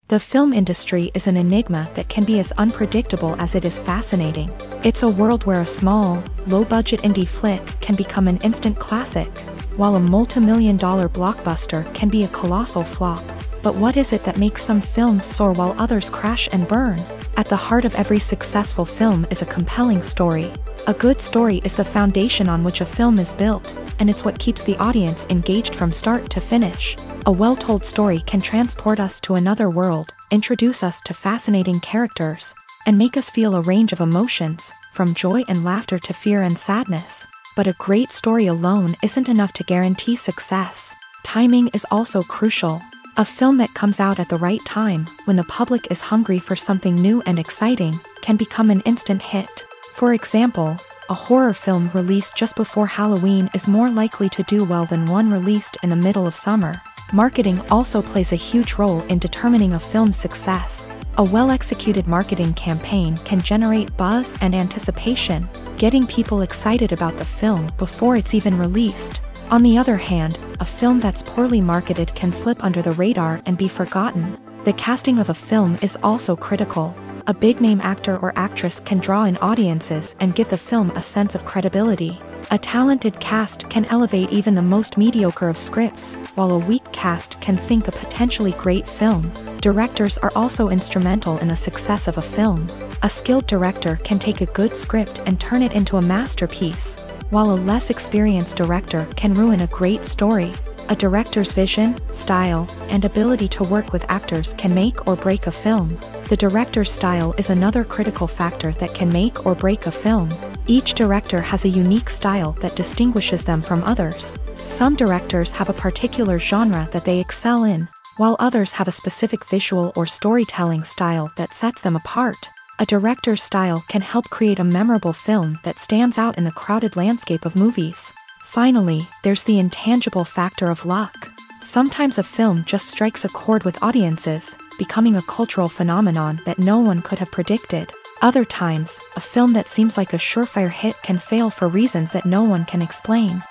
The film industry is an enigma that can be as unpredictable as it is fascinating. It's a world where a small, low-budget indie flick can become an instant classic, while a multi-million-dollar blockbuster can be a colossal flop. But what is it that makes some films soar while others crash and burn? At the heart of every successful film is a compelling story. A good story is the foundation on which a film is built, and it's what keeps the audience engaged from start to finish. A well-told story can transport us to another world, introduce us to fascinating characters, and make us feel a range of emotions, from joy and laughter to fear and sadness. But a great story alone isn't enough to guarantee success. Timing is also crucial. A film that comes out at the right time, when the public is hungry for something new and exciting, can become an instant hit. For example, a horror film released just before Halloween is more likely to do well than one released in the middle of summer. Marketing also plays a huge role in determining a film's success. A well-executed marketing campaign can generate buzz and anticipation, getting people excited about the film before it's even released. On the other hand, a film that's poorly marketed can slip under the radar and be forgotten. The casting of a film is also critical. A big-name actor or actress can draw in audiences and give the film a sense of credibility. A talented cast can elevate even the most mediocre of scripts, while a weak cast can sink a potentially great film. Directors are also instrumental in the success of a film. A skilled director can take a good script and turn it into a masterpiece, while a less experienced director can ruin a great story. A director's vision, style, and ability to work with actors can make or break a film. The director's style is another critical factor that can make or break a film. Each director has a unique style that distinguishes them from others. Some directors have a particular genre that they excel in, while others have a specific visual or storytelling style that sets them apart. A director's style can help create a memorable film that stands out in the crowded landscape of movies. Finally, there's the intangible factor of luck. Sometimes a film just strikes a chord with audiences, becoming a cultural phenomenon that no one could have predicted. Other times, a film that seems like a surefire hit can fail for reasons that no one can explain.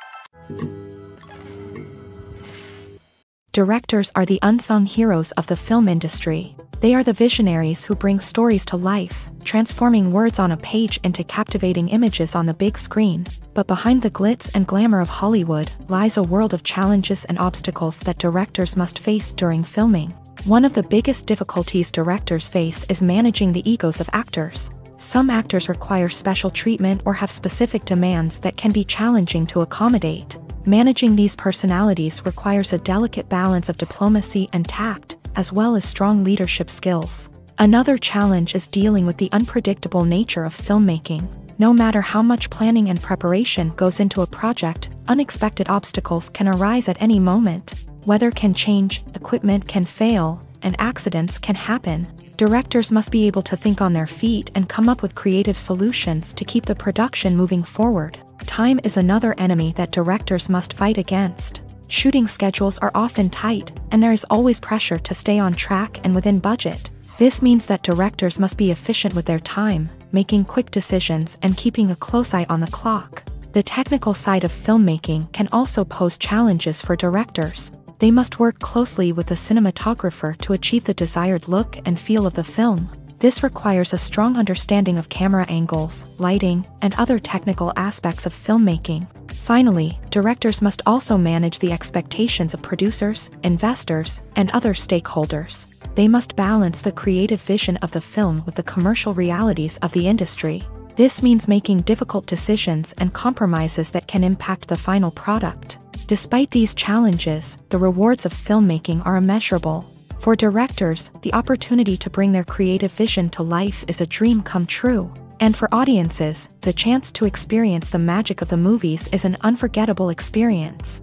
Directors are the unsung heroes of the film industry. They are the visionaries who bring stories to life, transforming words on a page into captivating images on the big screen. But behind the glitz and glamour of Hollywood lies a world of challenges and obstacles that directors must face during filming. One of the biggest difficulties directors face is managing the egos of actors. Some actors require special treatment or have specific demands that can be challenging to accommodate. Managing these personalities requires a delicate balance of diplomacy and tact, as well as strong leadership skills. Another challenge is dealing with the unpredictable nature of filmmaking. No matter how much planning and preparation goes into a project, unexpected obstacles can arise at any moment. Weather can change, equipment can fail, and accidents can happen. Directors must be able to think on their feet and come up with creative solutions to keep the production moving forward. Time is another enemy that directors must fight against. Shooting schedules are often tight, and there is always pressure to stay on track and within budget. This means that directors must be efficient with their time, making quick decisions and keeping a close eye on the clock. The technical side of filmmaking can also pose challenges for directors. They must work closely with the cinematographer to achieve the desired look and feel of the film. This requires a strong understanding of camera angles, lighting, and other technical aspects of filmmaking. Finally, directors must also manage the expectations of producers, investors, and other stakeholders. They must balance the creative vision of the film with the commercial realities of the industry. This means making difficult decisions and compromises that can impact the final product. Despite these challenges, the rewards of filmmaking are immeasurable. For directors, the opportunity to bring their creative vision to life is a dream come true. And for audiences, the chance to experience the magic of the movies is an unforgettable experience.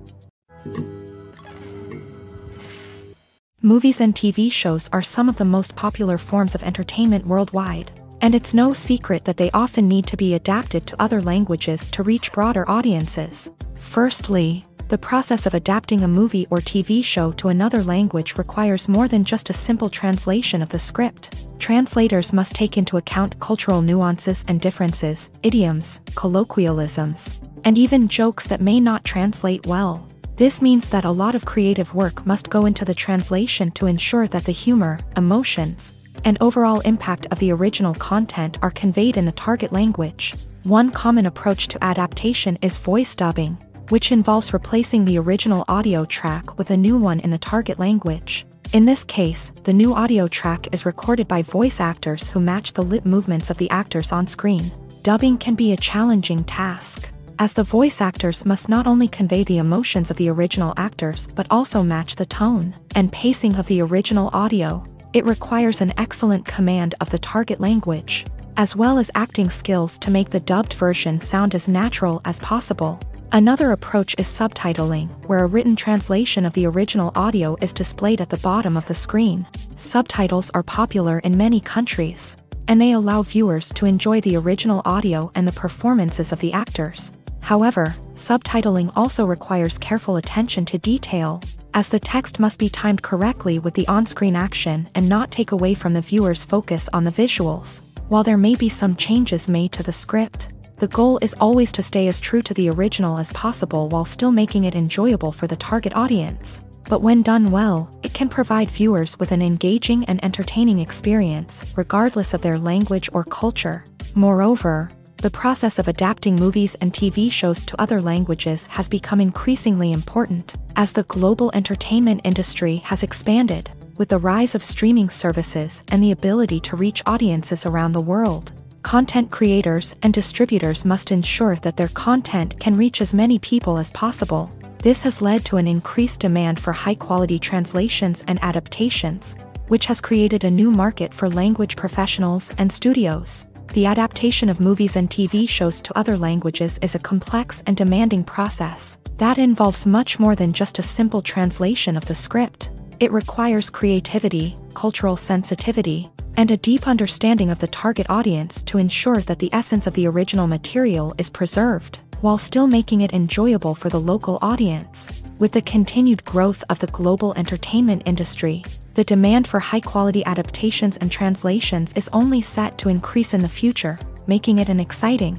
Movies and TV shows are some of the most popular forms of entertainment worldwide. And it's no secret that they often need to be adapted to other languages to reach broader audiences. Firstly, the process of adapting a movie or TV show to another language requires more than just a simple translation of the script. Translators must take into account cultural nuances and differences, idioms, colloquialisms, and even jokes that may not translate well. This means that a lot of creative work must go into the translation to ensure that the humor, emotions, and overall impact of the original content are conveyed in the target language. One common approach to adaptation is voice dubbing, which involves replacing the original audio track with a new one in the target language. In this case, the new audio track is recorded by voice actors who match the lip movements of the actors on screen. Dubbing can be a challenging task, as the voice actors must not only convey the emotions of the original actors but also match the tone and pacing of the original audio. It requires an excellent command of the target language, as well as acting skills to make the dubbed version sound as natural as possible. Another approach is subtitling, where a written translation of the original audio is displayed at the bottom of the screen. Subtitles are popular in many countries, and they allow viewers to enjoy the original audio and the performances of the actors. However, subtitling also requires careful attention to detail, as the text must be timed correctly with the on-screen action and not take away from the viewer's focus on the visuals. While there may be some changes made to the script, the goal is always to stay as true to the original as possible while still making it enjoyable for the target audience. But when done well, it can provide viewers with an engaging and entertaining experience, regardless of their language or culture. Moreover, the process of adapting movies and TV shows to other languages has become increasingly important, as the global entertainment industry has expanded, with the rise of streaming services and the ability to reach audiences around the world. Content creators and distributors must ensure that their content can reach as many people as possible. This has led to an increased demand for high-quality translations and adaptations, which has created a new market for language professionals and studios. The adaptation of movies and TV shows to other languages is a complex and demanding process that involves much more than just a simple translation of the script. It requires creativity, cultural sensitivity, and a deep understanding of the target audience to ensure that the essence of the original material is preserved, while still making it enjoyable for the local audience. With the continued growth of the global entertainment industry, the demand for high-quality adaptations and translations is only set to increase in the future, making it an exciting.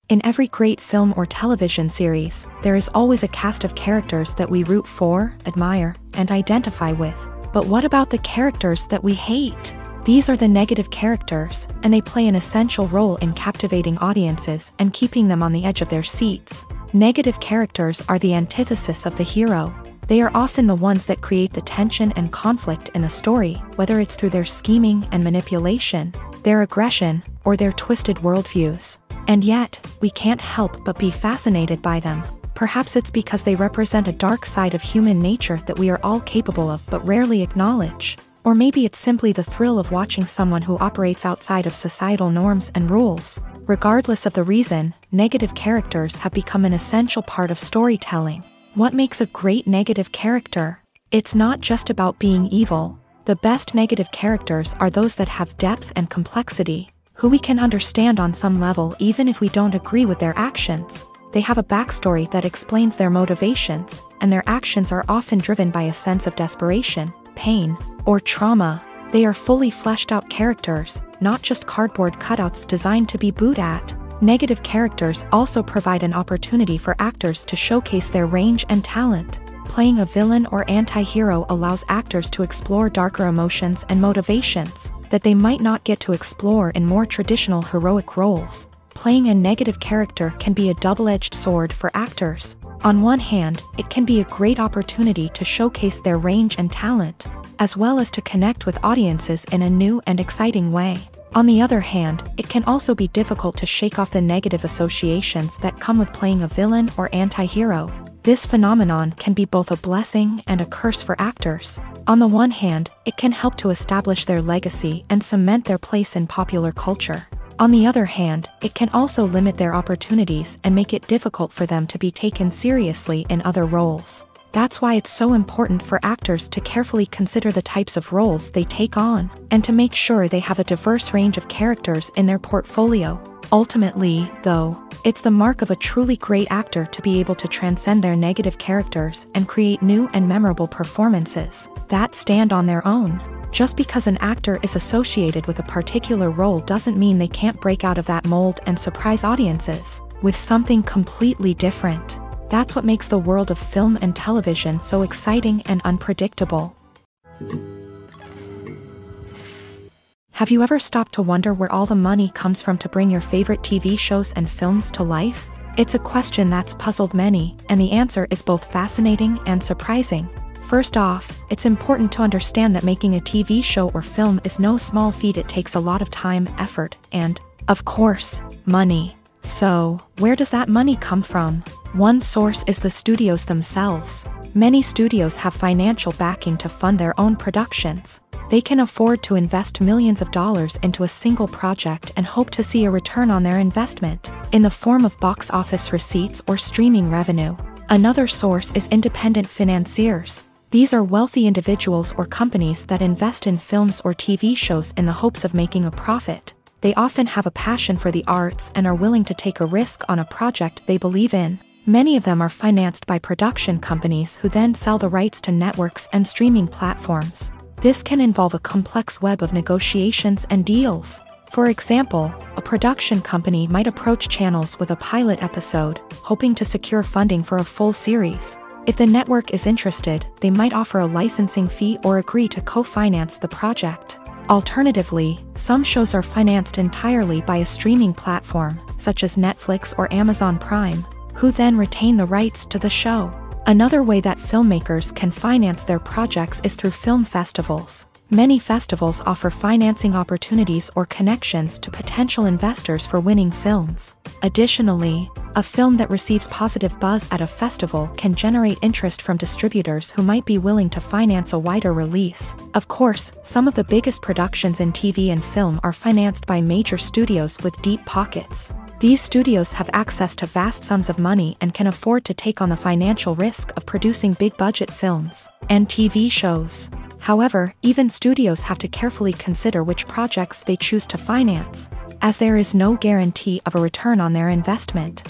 In every great film or television series, there is always a cast of characters that we root for, admire, and identify with. But what about the characters that we hate? These are the negative characters, and they play an essential role in captivating audiences and keeping them on the edge of their seats. Negative characters are the antithesis of the hero. They are often the ones that create the tension and conflict in the story, whether it's through their scheming and manipulation, their aggression, or their twisted worldviews. And yet, we can't help but be fascinated by them. Perhaps it's because they represent a dark side of human nature that we are all capable of but rarely acknowledge. Or maybe it's simply the thrill of watching someone who operates outside of societal norms and rules. Regardless of the reason, negative characters have become an essential part of storytelling. What makes a great negative character? It's not just about being evil. The best negative characters are those that have depth and complexity, who we can understand on some level even if we don't agree with their actions. They have a backstory that explains their motivations, and their actions are often driven by a sense of desperation, pain, or trauma. They are fully fleshed out characters, not just cardboard cutouts designed to be booed at. Negative characters also provide an opportunity for actors to showcase their range and talent. Playing a villain or anti-hero allows actors to explore darker emotions and motivations that they might not get to explore in more traditional heroic roles. Playing a negative character can be a double-edged sword for actors. On one hand, it can be a great opportunity to showcase their range and talent, as well as to connect with audiences in a new and exciting way. On the other hand, it can also be difficult to shake off the negative associations that come with playing a villain or anti-hero. This phenomenon can be both a blessing and a curse for actors. On the one hand, it can help to establish their legacy and cement their place in popular culture. On the other hand, it can also limit their opportunities and make it difficult for them to be taken seriously in other roles. That's why it's so important for actors to carefully consider the types of roles they take on, and to make sure they have a diverse range of characters in their portfolio. Ultimately, though, it's the mark of a truly great actor to be able to transcend their negative characters and create new and memorable performances that stand on their own. Just because an actor is associated with a particular role doesn't mean they can't break out of that mold and surprise audiences with something completely different. That's what makes the world of film and television so exciting and unpredictable. Have you ever stopped to wonder where all the money comes from to bring your favorite TV shows and films to life? It's a question that's puzzled many, and the answer is both fascinating and surprising. First off, it's important to understand that making a TV show or film is no small feat. It takes a lot of time, effort, and, of course, money. So, where does that money come from? One source is the studios themselves. Many studios have financial backing to fund their own productions. They can afford to invest millions of dollars into a single project and hope to see a return on their investment, in the form of box office receipts or streaming revenue. Another source is independent financiers. These are wealthy individuals or companies that invest in films or TV shows in the hopes of making a profit. They often have a passion for the arts and are willing to take a risk on a project they believe in. Many of them are financed by production companies who then sell the rights to networks and streaming platforms. This can involve a complex web of negotiations and deals. For example, a production company might approach channels with a pilot episode, hoping to secure funding for a full series. If the network is interested, they might offer a licensing fee or agree to co-finance the project. Alternatively, some shows are financed entirely by a streaming platform, such as Netflix or Amazon Prime, who then retain the rights to the show. Another way that filmmakers can finance their projects is through film festivals. Many festivals offer financing opportunities or connections to potential investors for winning films. Additionally, a film that receives positive buzz at a festival can generate interest from distributors who might be willing to finance a wider release. Of course, some of the biggest productions in TV and film are financed by major studios with deep pockets. These studios have access to vast sums of money and can afford to take on the financial risk of producing big-budget films and TV shows. However, even studios have to carefully consider which projects they choose to finance, as there is no guarantee of a return on their investment.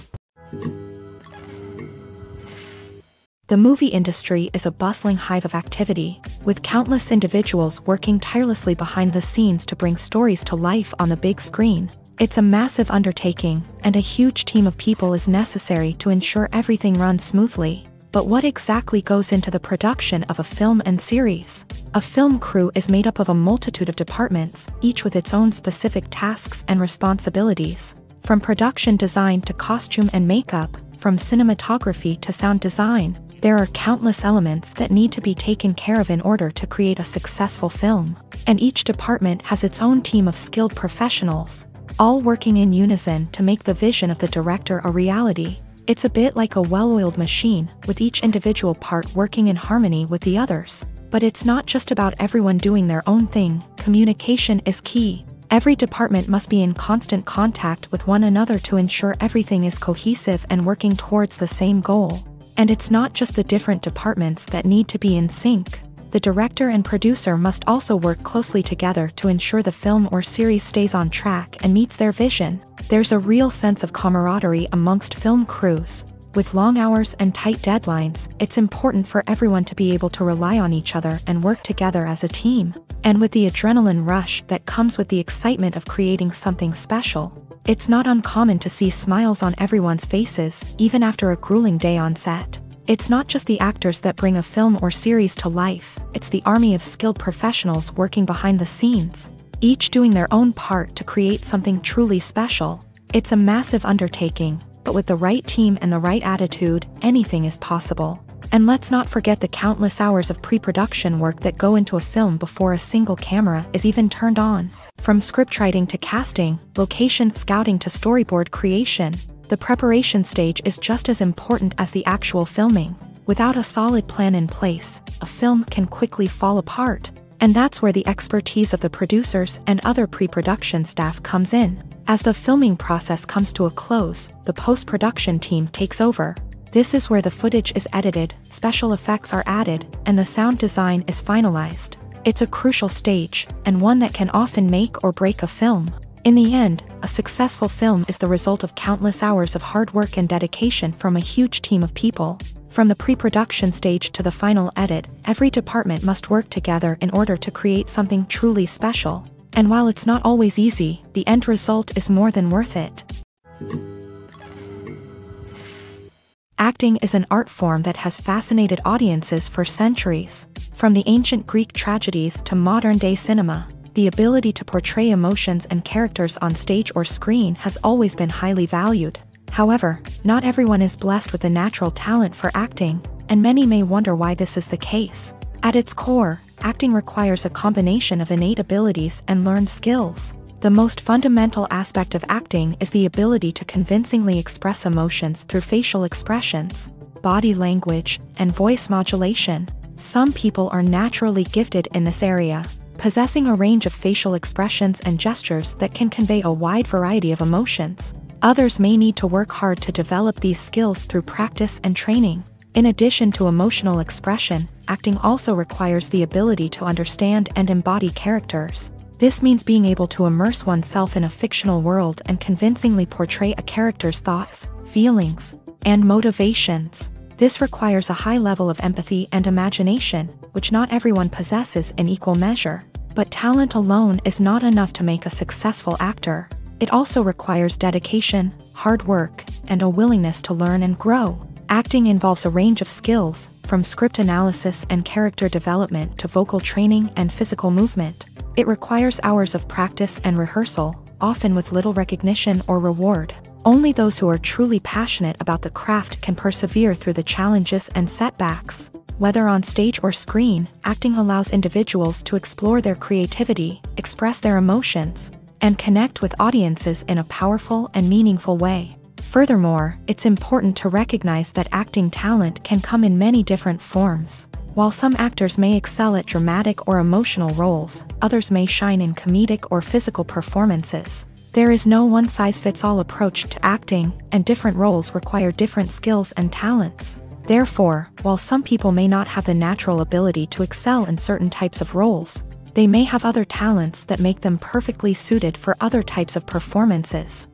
The movie industry is a bustling hive of activity, with countless individuals working tirelessly behind the scenes to bring stories to life on the big screen. It's a massive undertaking, and a huge team of people is necessary to ensure everything runs smoothly. But what exactly goes into the production of a film and series? A film crew is made up of a multitude of departments, each with its own specific tasks and responsibilities. From production design to costume and makeup, from cinematography to sound design, there are countless elements that need to be taken care of in order to create a successful film. And each department has its own team of skilled professionals, all working in unison to make the vision of the director a reality. It's a bit like a well-oiled machine, with each individual part working in harmony with the others. But it's not just about everyone doing their own thing. Communication is key. Every department must be in constant contact with one another to ensure everything is cohesive and working towards the same goal. And it's not just the different departments that need to be in sync. The director and producer must also work closely together to ensure the film or series stays on track and meets their vision. There's a real sense of camaraderie amongst film crews, With long hours and tight deadlines, it's important for everyone to be able to rely on each other and work together as a team. And with the adrenaline rush that comes with the excitement of creating something special, it's not uncommon to see smiles on everyone's faces, even after a grueling day on set. It's not just the actors that bring a film or series to life, it's the army of skilled professionals working behind the scenes, each doing their own part to create something truly special. It's a massive undertaking, but with the right team and the right attitude, anything is possible. And let's not forget the countless hours of pre-production work that go into a film before a single camera is even turned on. From scriptwriting to casting, location scouting to storyboard creation, the preparation stage is just as important as the actual filming. Without a solid plan in place, a film can quickly fall apart. And that's where the expertise of the producers and other pre-production staff comes in. As the filming process comes to a close, the post-production team takes over. This is where the footage is edited, special effects are added, and the sound design is finalized. It's a crucial stage, and one that can often make or break a film. In the end, a successful film is the result of countless hours of hard work and dedication from a huge team of people. From the pre-production stage to the final edit, every department must work together in order to create something truly special. And while it's not always easy, the end result is more than worth it. Acting is an art form that has fascinated audiences for centuries. From the ancient Greek tragedies to modern-day cinema, the ability to portray emotions and characters on stage or screen has always been highly valued. However, not everyone is blessed with a natural talent for acting, and many may wonder why this is the case. At its core, acting requires a combination of innate abilities and learned skills. The most fundamental aspect of acting is the ability to convincingly express emotions through facial expressions, body language, and voice modulation. Some people are naturally gifted in this area, possessing a range of facial expressions and gestures that can convey a wide variety of emotions. Others may need to work hard to develop these skills through practice and training. In addition to emotional expression, acting also requires the ability to understand and embody characters. This means being able to immerse oneself in a fictional world and convincingly portray a character's thoughts, feelings, and motivations. This requires a high level of empathy and imagination, which not everyone possesses in equal measure. But talent alone is not enough to make a successful actor. It also requires dedication, hard work, and a willingness to learn and grow. Acting involves a range of skills, from script analysis and character development to vocal training and physical movement. It requires hours of practice and rehearsal, often with little recognition or reward. Only those who are truly passionate about the craft can persevere through the challenges and setbacks. Whether on stage or screen, acting allows individuals to explore their creativity, express their emotions, and connect with audiences in a powerful and meaningful way. Furthermore, it's important to recognize that acting talent can come in many different forms. While some actors may excel at dramatic or emotional roles, others may shine in comedic or physical performances. There is no one-size-fits-all approach to acting, and different roles require different skills and talents. Therefore, while some people may not have the natural ability to excel in certain types of roles, they may have other talents that make them perfectly suited for other types of performances.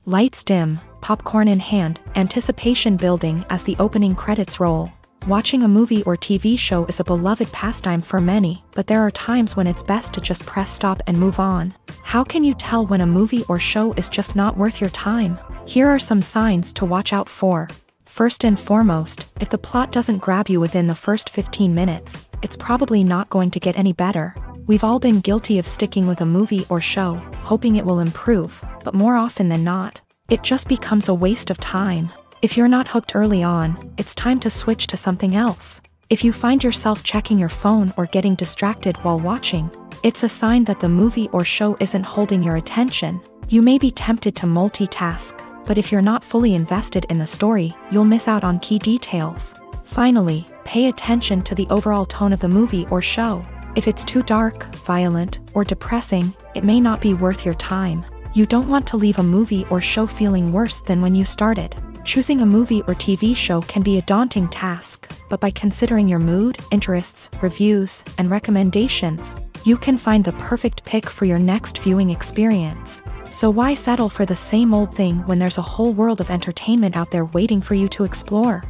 Lights dim, popcorn in hand, anticipation building as the opening credits roll. Watching a movie or TV show is a beloved pastime for many, but there are times when it's best to just press stop and move on. How can you tell when a movie or show is just not worth your time? Here are some signs to watch out for. First and foremost, if the plot doesn't grab you within the first 15 minutes, it's probably not going to get any better. We've all been guilty of sticking with a movie or show, hoping it will improve, but more often than not, it just becomes a waste of time. If you're not hooked early on, it's time to switch to something else. If you find yourself checking your phone or getting distracted while watching, it's a sign that the movie or show isn't holding your attention. You may be tempted to multitask, but if you're not fully invested in the story, you'll miss out on key details. Finally, pay attention to the overall tone of the movie or show. If it's too dark, violent, or depressing, it may not be worth your time. You don't want to leave a movie or show feeling worse than when you started. Choosing a movie or TV show can be a daunting task, but by considering your mood, interests, reviews, and recommendations, you can find the perfect pick for your next viewing experience. So why settle for the same old thing when there's a whole world of entertainment out there waiting for you to explore?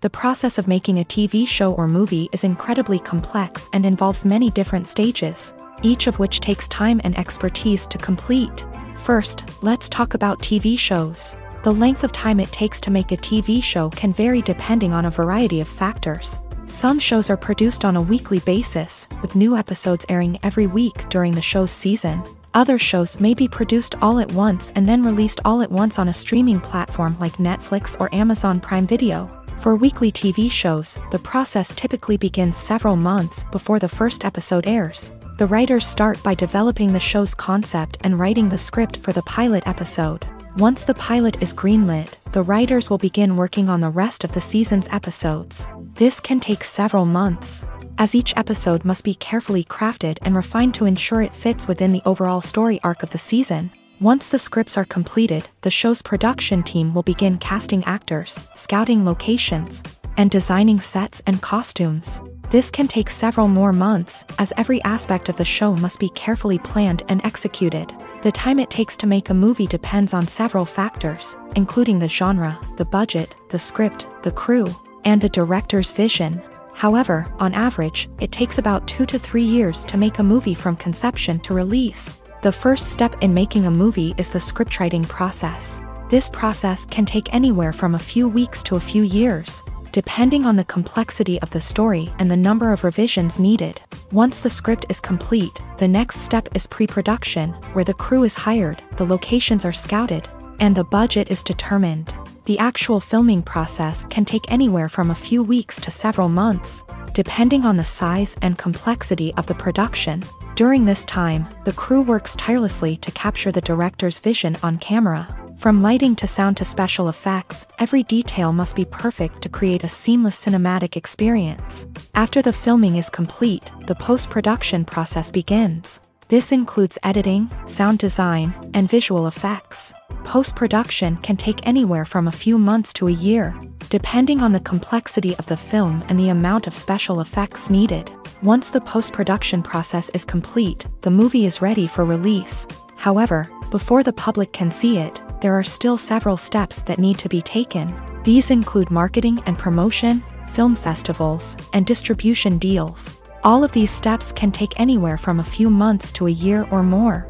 The process of making a TV show or movie is incredibly complex and involves many different stages, each of which takes time and expertise to complete. First, let's talk about TV shows. The length of time it takes to make a TV show can vary depending on a variety of factors. Some shows are produced on a weekly basis, with new episodes airing every week during the show's season. Other shows may be produced all at once and then released all at once on a streaming platform like Netflix or Amazon Prime Video. For weekly TV shows, the process typically begins several months before the first episode airs. The writers start by developing the show's concept and writing the script for the pilot episode. Once the pilot is greenlit, the writers will begin working on the rest of the season's episodes. This can take several months, as each episode must be carefully crafted and refined to ensure it fits within the overall story arc of the season. Once the scripts are completed, the show's production team will begin casting actors, scouting locations, and designing sets and costumes. This can take several more months, as every aspect of the show must be carefully planned and executed. The time it takes to make a movie depends on several factors, including the genre, the budget, the script, the crew, and the director's vision. However, on average, it takes about 2 to 3 years to make a movie from conception to release. The first step in making a movie is the scriptwriting process. This process can take anywhere from a few weeks to a few years, depending on the complexity of the story and the number of revisions needed. Once the script is complete, the next step is pre-production, where the crew is hired, the locations are scouted, and the budget is determined. The actual filming process can take anywhere from a few weeks to several months, depending on the size and complexity of the production. During this time, the crew works tirelessly to capture the director's vision on camera. From lighting to sound to special effects, every detail must be perfect to create a seamless cinematic experience. After the filming is complete, the post-production process begins. This includes editing, sound design, and visual effects. Post-production can take anywhere from a few months to a year, depending on the complexity of the film and the amount of special effects needed. Once the post-production process is complete, the movie is ready for release. However, before the public can see it, there are still several steps that need to be taken. These include marketing and promotion, film festivals, and distribution deals. All of these steps can take anywhere from a few months to a year or more.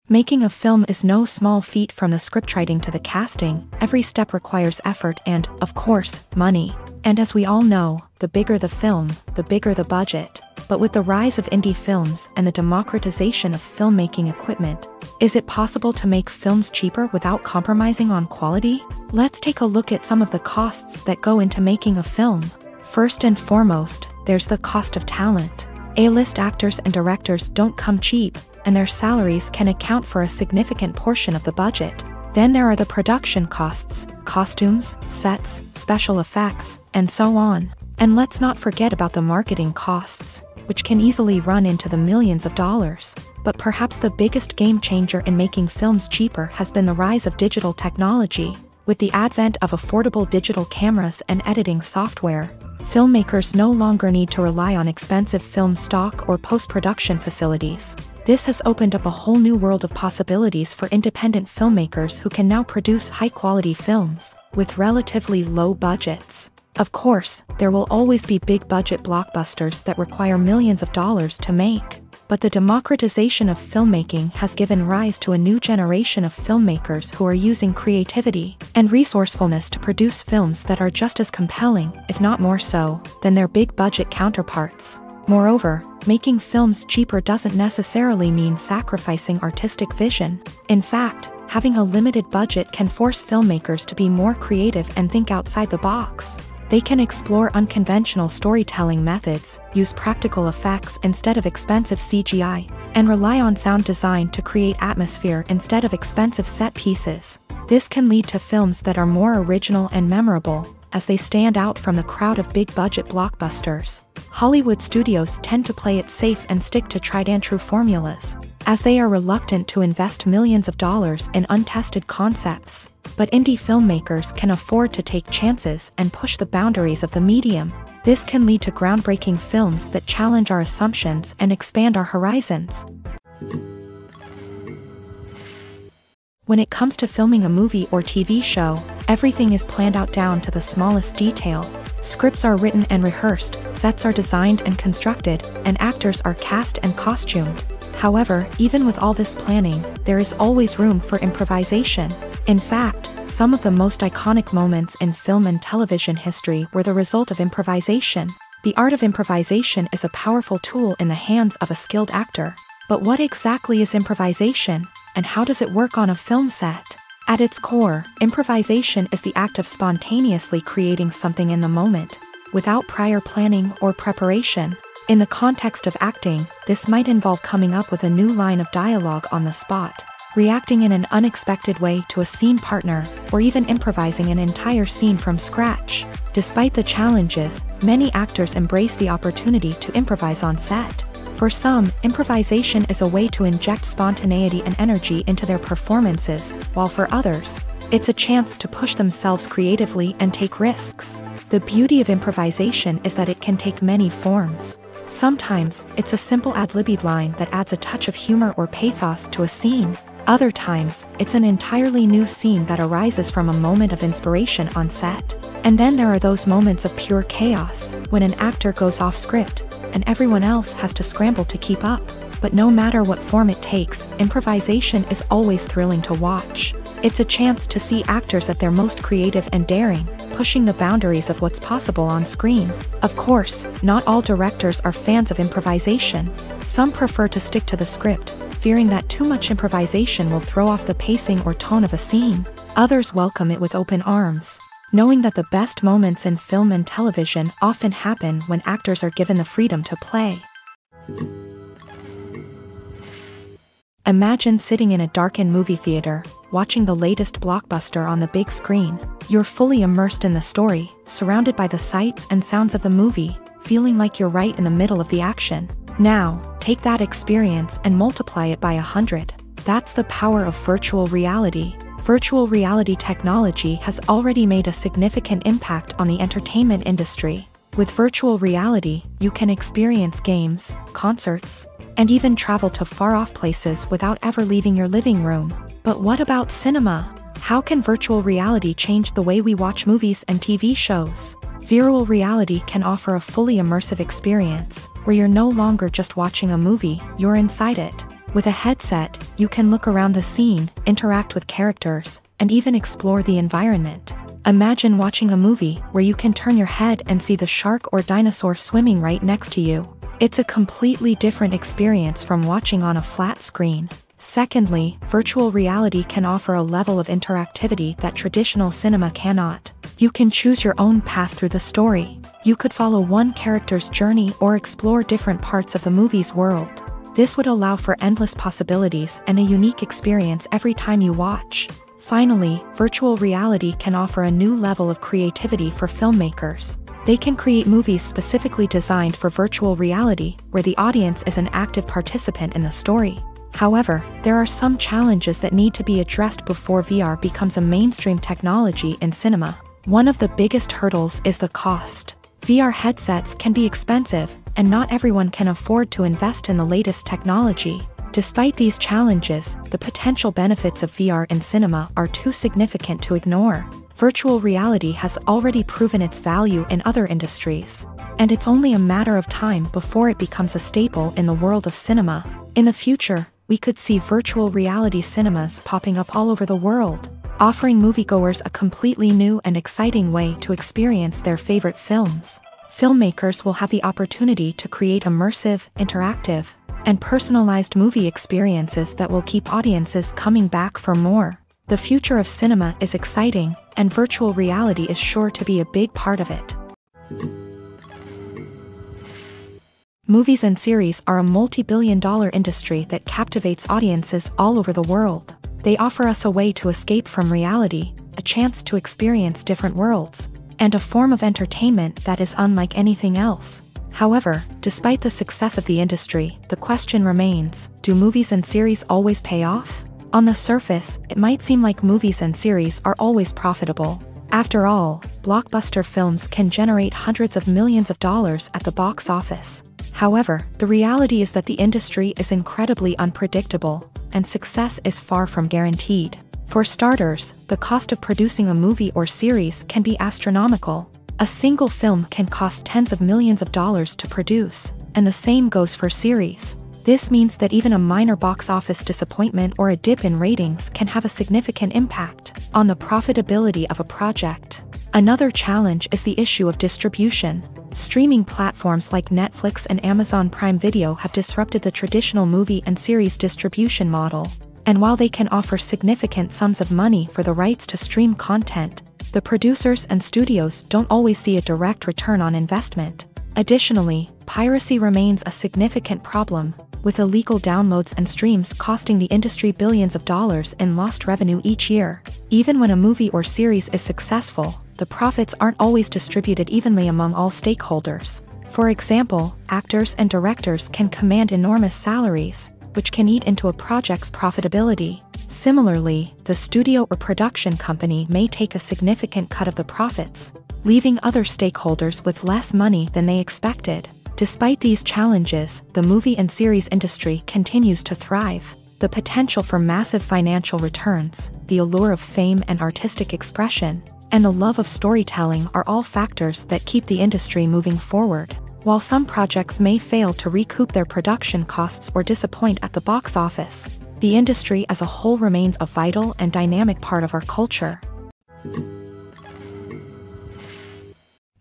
Making a film is no small feat. From the scriptwriting to the casting, every step requires effort and, of course, money. And as we all know, the bigger the film, the bigger the budget. But with the rise of indie films and the democratization of filmmaking equipment, is it possible to make films cheaper without compromising on quality? Let's take a look at some of the costs that go into making a film. First and foremost, there's the cost of talent. A-list actors and directors don't come cheap, and their salaries can account for a significant portion of the budget. Then there are the production costs, costumes, sets, special effects, and so on. And let's not forget about the marketing costs, which can easily run into the millions of dollars. But perhaps the biggest game changer in making films cheaper has been the rise of digital technology. With the advent of affordable digital cameras and editing software, filmmakers no longer need to rely on expensive film stock or post-production facilities. This has opened up a whole new world of possibilities for independent filmmakers who can now produce high-quality films with relatively low budgets. Of course, there will always be big-budget blockbusters that require millions of dollars to make. But the democratization of filmmaking has given rise to a new generation of filmmakers who are using creativity and resourcefulness to produce films that are just as compelling, if not more so, than their big-budget counterparts. Moreover, making films cheaper doesn't necessarily mean sacrificing artistic vision. In fact, having a limited budget can force filmmakers to be more creative and think outside the box. They can explore unconventional storytelling methods, use practical effects instead of expensive CGI, and rely on sound design to create atmosphere instead of expensive set pieces. This can lead to films that are more original and memorable, as they stand out from the crowd of big-budget blockbusters. Hollywood studios tend to play it safe and stick to tried-and-true formulas, as they are reluctant to invest millions of dollars in untested concepts. But indie filmmakers can afford to take chances and push the boundaries of the medium. This can lead to groundbreaking films that challenge our assumptions and expand our horizons. When it comes to filming a movie or TV show, everything is planned out down to the smallest detail. Scripts are written and rehearsed, sets are designed and constructed, and actors are cast and costumed. However, even with all this planning, there is always room for improvisation. In fact, some of the most iconic moments in film and television history were the result of improvisation. The art of improvisation is a powerful tool in the hands of a skilled actor. But what exactly is improvisation, and how does it work on a film set? At its core, improvisation is the act of spontaneously creating something in the moment, without prior planning or preparation. In the context of acting, this might involve coming up with a new line of dialogue on the spot, reacting in an unexpected way to a scene partner, or even improvising an entire scene from scratch. Despite the challenges, many actors embrace the opportunity to improvise on set. For some, improvisation is a way to inject spontaneity and energy into their performances, while for others, it's a chance to push themselves creatively and take risks. The beauty of improvisation is that it can take many forms. Sometimes, it's a simple ad-libbed line that adds a touch of humor or pathos to a scene. Other times, it's an entirely new scene that arises from a moment of inspiration on set. And then there are those moments of pure chaos, when an actor goes off script, and everyone else has to scramble to keep up. But no matter what form it takes, improvisation is always thrilling to watch. It's a chance to see actors at their most creative and daring, pushing the boundaries of what's possible on screen. Of course, not all directors are fans of improvisation. Some prefer to stick to the script, fearing that too much improvisation will throw off the pacing or tone of a scene. Others welcome it with open arms, knowing that the best moments in film and television often happen when actors are given the freedom to play. Imagine sitting in a darkened movie theater, watching the latest blockbuster on the big screen. You're fully immersed in the story, surrounded by the sights and sounds of the movie, feeling like you're right in the middle of the action. Now, take that experience and multiply it by 100. That's the power of virtual reality. Virtual reality technology has already made a significant impact on the entertainment industry. With virtual reality, you can experience games, concerts, and even travel to far-off places without ever leaving your living room. But what about cinema? How can virtual reality change the way we watch movies and TV shows? Virtual reality can offer a fully immersive experience, where you're no longer just watching a movie, you're inside it. With a headset, you can look around the scene, interact with characters, and even explore the environment. Imagine watching a movie where you can turn your head and see the shark or dinosaur swimming right next to you. It's a completely different experience from watching on a flat screen. Secondly, virtual reality can offer a level of interactivity that traditional cinema cannot. You can choose your own path through the story. You could follow one character's journey or explore different parts of the movie's world. This would allow for endless possibilities and a unique experience every time you watch. Finally, virtual reality can offer a new level of creativity for filmmakers. They can create movies specifically designed for virtual reality, where the audience is an active participant in the story. However, there are some challenges that need to be addressed before VR becomes a mainstream technology in cinema. One of the biggest hurdles is the cost. VR headsets can be expensive, and not everyone can afford to invest in the latest technology. Despite these challenges, the potential benefits of VR in cinema are too significant to ignore. Virtual reality has already proven its value in other industries, and it's only a matter of time before it becomes a staple in the world of cinema. In the future, we could see virtual reality cinemas popping up all over the world, offering moviegoers a completely new and exciting way to experience their favorite films. Filmmakers will have the opportunity to create immersive, interactive, and personalized movie experiences that will keep audiences coming back for more. The future of cinema is exciting, and virtual reality is sure to be a big part of it. Movies and series are a multi-billion-dollar industry that captivates audiences all over the world. They offer us a way to escape from reality, a chance to experience different worlds, and a form of entertainment that is unlike anything else. However, despite the success of the industry, the question remains, do movies and series always pay off? On the surface, it might seem like movies and series are always profitable. After all, blockbuster films can generate hundreds of millions of dollars at the box office. However, the reality is that the industry is incredibly unpredictable, and success is far from guaranteed. For starters, the cost of producing a movie or series can be astronomical. A single film can cost tens of millions of dollars to produce, and the same goes for series. This means that even a minor box office disappointment or a dip in ratings can have a significant impact on the profitability of a project. Another challenge is the issue of distribution. Streaming platforms like Netflix and Amazon Prime Video have disrupted the traditional movie and series distribution model. And while they can offer significant sums of money for the rights to stream content, the producers and studios don't always see a direct return on investment. Additionally, piracy remains a significant problem, with illegal downloads and streams costing the industry billions of dollars in lost revenue each year. Even when a movie or series is successful, the profits aren't always distributed evenly among all stakeholders. For example, actors and directors can command enormous salaries, which can eat into a project's profitability. Similarly, the studio or production company may take a significant cut of the profits, leaving other stakeholders with less money than they expected. Despite these challenges, the movie and series industry continues to thrive. The potential for massive financial returns, the allure of fame and artistic expression, and the love of storytelling are all factors that keep the industry moving forward. While some projects may fail to recoup their production costs or disappoint at the box office, the industry as a whole remains a vital and dynamic part of our culture.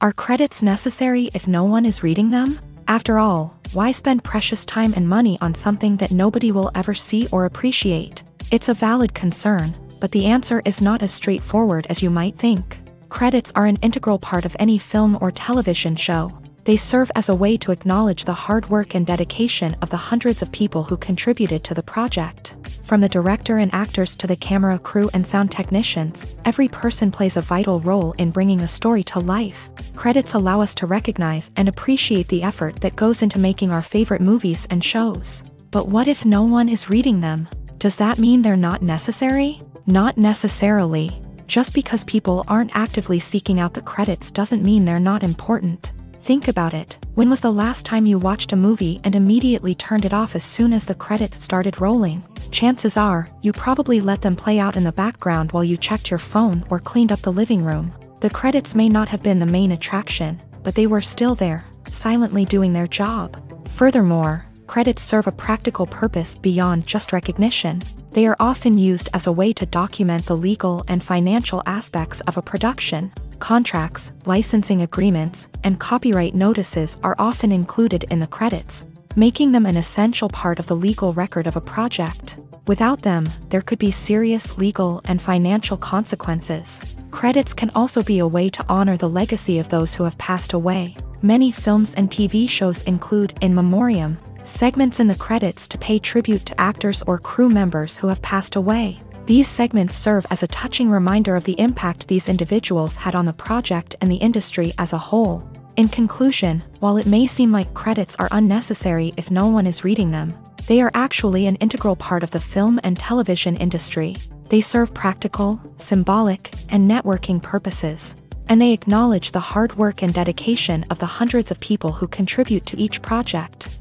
Are credits necessary if no one is reading them? After all, why spend precious time and money on something that nobody will ever see or appreciate? It's a valid concern, but the answer is not as straightforward as you might think. Credits are an integral part of any film or television show. They serve as a way to acknowledge the hard work and dedication of the hundreds of people who contributed to the project. From the director and actors to the camera crew and sound technicians, every person plays a vital role in bringing a story to life. Credits allow us to recognize and appreciate the effort that goes into making our favorite movies and shows. But what if no one is reading them? Does that mean they're not necessary? Not necessarily. Just because people aren't actively seeking out the credits doesn't mean they're not important. Think about it. When was the last time you watched a movie and immediately turned it off as soon as the credits started rolling? Chances are, you probably let them play out in the background while you checked your phone or cleaned up the living room. The credits may not have been the main attraction, but they were still there, silently doing their job. Furthermore, credits serve a practical purpose beyond just recognition. They are often used as a way to document the legal and financial aspects of a production. Contracts, licensing agreements, and copyright notices are often included in the credits, making them an essential part of the legal record of a project. Without them, there could be serious legal and financial consequences. Credits can also be a way to honor the legacy of those who have passed away. Many films and TV shows include in memoriam segments in the credits to pay tribute to actors or crew members who have passed away. These segments serve as a touching reminder of the impact these individuals had on the project and the industry as a whole. In conclusion, while it may seem like credits are unnecessary if no one is reading them, they are actually an integral part of the film and television industry. They serve practical, symbolic, and networking purposes, and they acknowledge the hard work and dedication of the hundreds of people who contribute to each project.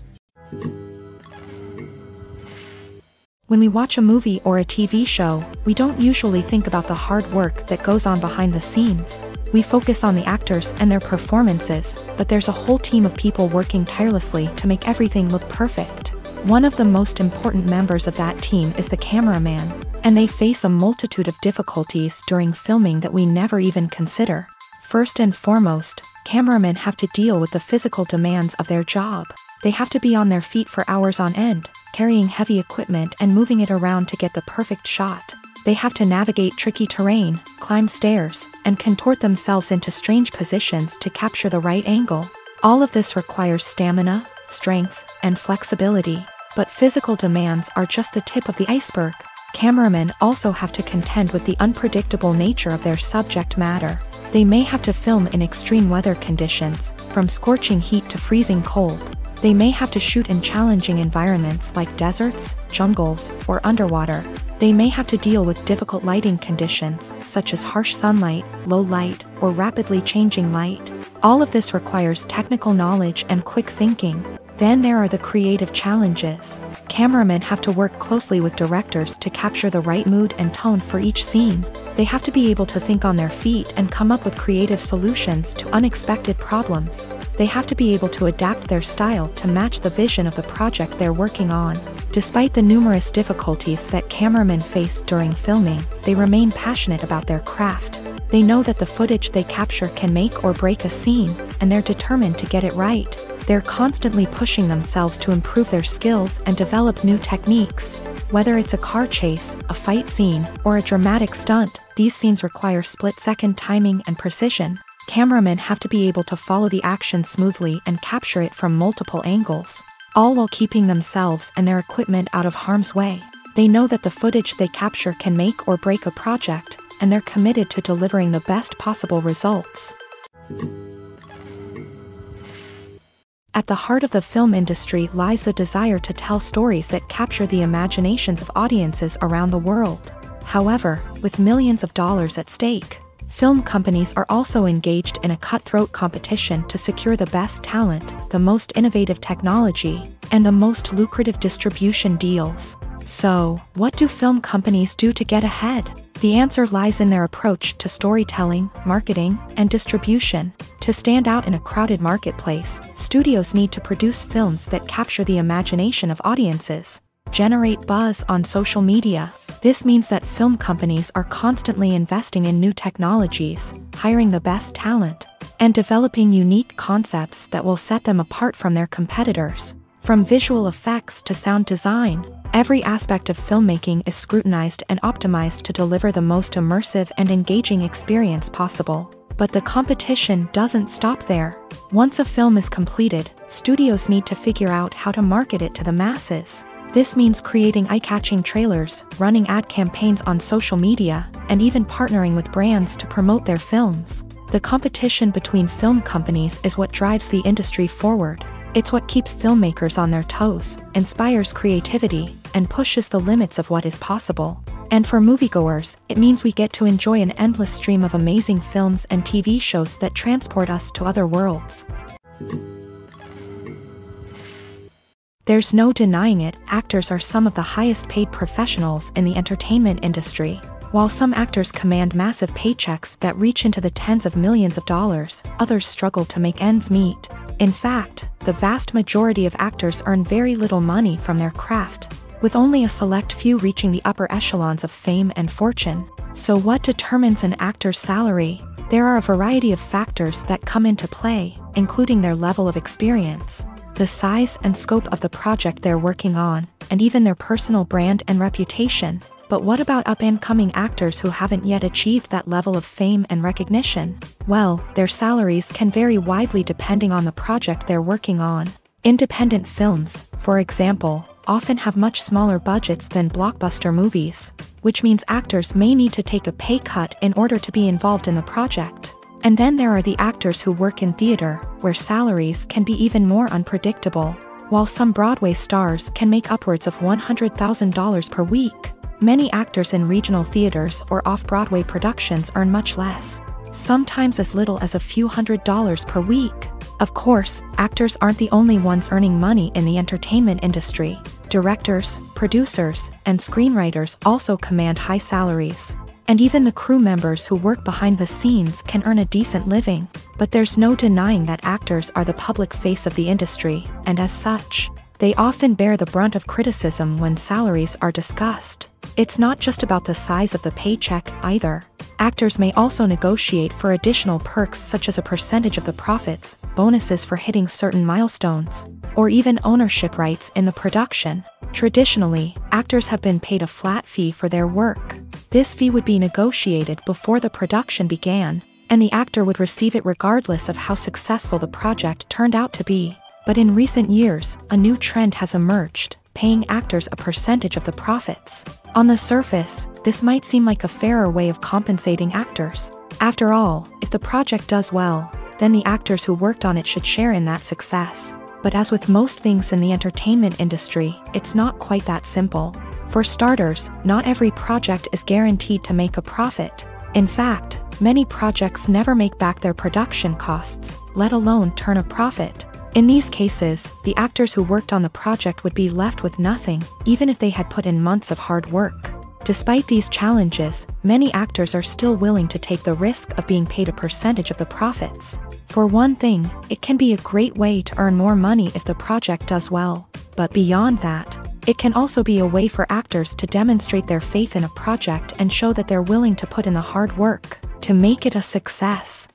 When we watch a movie or a TV show, we don't usually think about the hard work that goes on behind the scenes. We focus on the actors and their performances, but there's a whole team of people working tirelessly to make everything look perfect. One of the most important members of that team is the cameraman, and they face a multitude of difficulties during filming that we never even consider. First and foremost, cameramen have to deal with the physical demands of their job. They have to be on their feet for hours on end, carrying heavy equipment and moving it around to get the perfect shot. They have to navigate tricky terrain, climb stairs, and contort themselves into strange positions to capture the right angle. All of this requires stamina, strength, and flexibility. But physical demands are just the tip of the iceberg. Cameramen also have to contend with the unpredictable nature of their subject matter. They may have to film in extreme weather conditions, from scorching heat to freezing cold. They may have to shoot in challenging environments like deserts, jungles, or underwater. They may have to deal with difficult lighting conditions, such as harsh sunlight, low light, or rapidly changing light. All of this requires technical knowledge and quick thinking. Then there are the creative challenges. Cameramen have to work closely with directors to capture the right mood and tone for each scene. They have to be able to think on their feet and come up with creative solutions to unexpected problems. They have to be able to adapt their style to match the vision of the project they're working on. Despite the numerous difficulties that cameramen face during filming, they remain passionate about their craft. They know that the footage they capture can make or break a scene, and they're determined to get it right. They're constantly pushing themselves to improve their skills and develop new techniques. Whether it's a car chase, a fight scene, or a dramatic stunt, these scenes require split-second timing and precision. Cameramen have to be able to follow the action smoothly and capture it from multiple angles, all while keeping themselves and their equipment out of harm's way. They know that the footage they capture can make or break a project, and they're committed to delivering the best possible results. At the heart of the film industry lies the desire to tell stories that capture the imaginations of audiences around the world. However, with millions of dollars at stake, film companies are also engaged in a cutthroat competition to secure the best talent, the most innovative technology, and the most lucrative distribution deals. So, what do film companies do to get ahead? The answer lies in their approach to storytelling, marketing, and distribution. To stand out in a crowded marketplace, studios need to produce films that capture the imagination of audiences, generate buzz on social media. This means that film companies are constantly investing in new technologies, hiring the best talent, and developing unique concepts that will set them apart from their competitors. From visual effects to sound design, every aspect of filmmaking is scrutinized and optimized to deliver the most immersive and engaging experience possible. But the competition doesn't stop there. Once a film is completed, studios need to figure out how to market it to the masses. This means creating eye-catching trailers, running ad campaigns on social media, and even partnering with brands to promote their films. The competition between film companies is what drives the industry forward. It's what keeps filmmakers on their toes, inspires creativity, and pushes the limits of what is possible. And for moviegoers, it means we get to enjoy an endless stream of amazing films and TV shows that transport us to other worlds. There's no denying it, actors are some of the highest paid professionals in the entertainment industry. While some actors command massive paychecks that reach into the tens of millions of dollars, others struggle to make ends meet. In fact, the vast majority of actors earn very little money from their craft, with only a select few reaching the upper echelons of fame and fortune. So what determines an actor's salary? There are a variety of factors that come into play, including their level of experience, the size and scope of the project they're working on, and even their personal brand and reputation. But what about up-and-coming actors who haven't yet achieved that level of fame and recognition? Well, their salaries can vary widely depending on the project they're working on. Independent films, for example, often have much smaller budgets than blockbuster movies, which means actors may need to take a pay cut in order to be involved in the project. And then there are the actors who work in theater, where salaries can be even more unpredictable. While some Broadway stars can make upwards of $100,000 per week, many actors in regional theaters or off-Broadway productions earn much less, sometimes as little as a few $100s per week. Of course, actors aren't the only ones earning money in the entertainment industry. Directors, producers, and screenwriters also command high salaries. And even the crew members who work behind the scenes can earn a decent living. But there's no denying that actors are the public face of the industry, and as such, they often bear the brunt of criticism when salaries are discussed. It's not just about the size of the paycheck, either. Actors may also negotiate for additional perks such as a percentage of the profits, bonuses for hitting certain milestones, or even ownership rights in the production. Traditionally, actors have been paid a flat fee for their work. This fee would be negotiated before the production began, and the actor would receive it regardless of how successful the project turned out to be. But in recent years, a new trend has emerged, paying actors a percentage of the profits. On the surface, this might seem like a fairer way of compensating actors. After all, if the project does well, then the actors who worked on it should share in that success. But as with most things in the entertainment industry, it's not quite that simple. For starters, not every project is guaranteed to make a profit. In fact, many projects never make back their production costs, let alone turn a profit. In these cases, the actors who worked on the project would be left with nothing, even if they had put in months of hard work. Despite these challenges, many actors are still willing to take the risk of being paid a percentage of the profits. For one thing, it can be a great way to earn more money if the project does well. But beyond that, it can also be a way for actors to demonstrate their faith in a project and show that they're willing to put in the hard work to make it a success.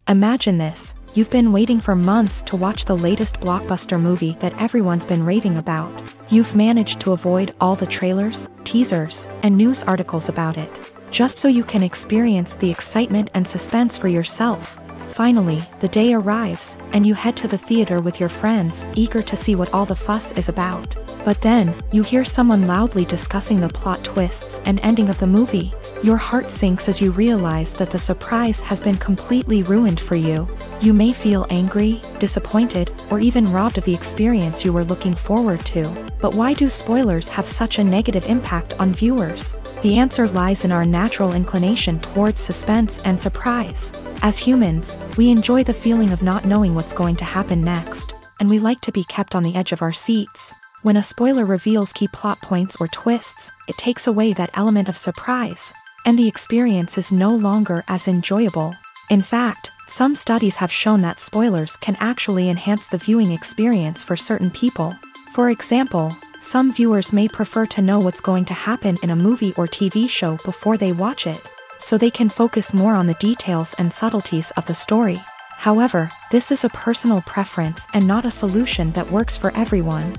Imagine this. You've been waiting for months to watch the latest blockbuster movie that everyone's been raving about. You've managed to avoid all the trailers, teasers, and news articles about it, just so you can experience the excitement and suspense for yourself. Finally, the day arrives, and you head to the theater with your friends, eager to see what all the fuss is about. But then, you hear someone loudly discussing the plot twists and ending of the movie. Your heart sinks as you realize that the surprise has been completely ruined for you. You may feel angry, disappointed, or even robbed of the experience you were looking forward to. But why do spoilers have such a negative impact on viewers? The answer lies in our natural inclination towards suspense and surprise. As humans, we enjoy the feeling of not knowing what's going to happen next, and we like to be kept on the edge of our seats. When a spoiler reveals key plot points or twists, it takes away that element of surprise, and the experience is no longer as enjoyable. In fact, some studies have shown that spoilers can actually enhance the viewing experience for certain people. For example, some viewers may prefer to know what's going to happen in a movie or TV show before they watch it, so they can focus more on the details and subtleties of the story. However, this is a personal preference and not a solution that works for everyone.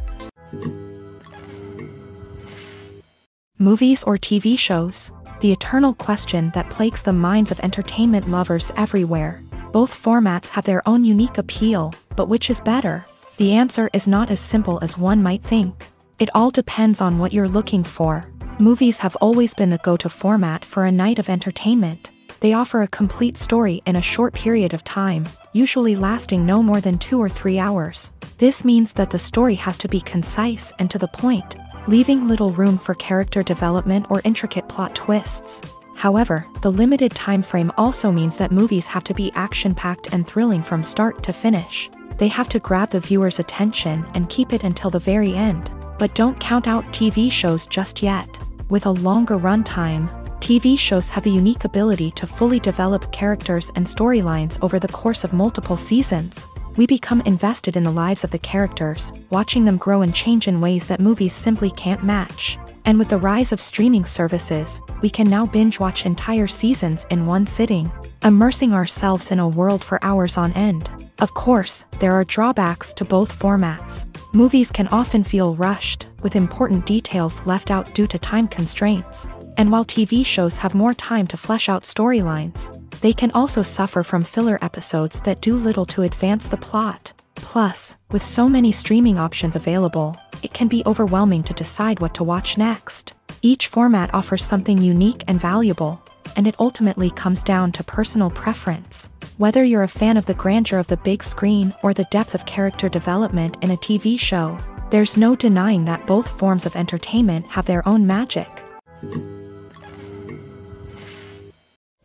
Movies or TV shows? The eternal question that plagues the minds of entertainment lovers everywhere. Both formats have their own unique appeal, but which is better? The answer is not as simple as one might think. It all depends on what you're looking for. Movies have always been the go-to format for a night of entertainment. They offer a complete story in a short period of time, usually lasting no more than 2 or 3 hours. This means that the story has to be concise and to the point, leaving little room for character development or intricate plot twists. However, the limited time frame also means that movies have to be action-packed and thrilling from start to finish. They have to grab the viewer's attention and keep it until the very end. But don't count out TV shows just yet. With a longer runtime, TV shows have the unique ability to fully develop characters and storylines over the course of multiple seasons. We become invested in the lives of the characters, watching them grow and change in ways that movies simply can't match. And with the rise of streaming services, we can now binge-watch entire seasons in one sitting, immersing ourselves in a world for hours on end. Of course, there are drawbacks to both formats. Movies can often feel rushed, with important details left out due to time constraints. And while TV shows have more time to flesh out storylines, they can also suffer from filler episodes that do little to advance the plot. Plus, with so many streaming options available, it can be overwhelming to decide what to watch next. Each format offers something unique and valuable, and it ultimately comes down to personal preference. Whether you're a fan of the grandeur of the big screen or the depth of character development in a TV show, there's no denying that both forms of entertainment have their own magic.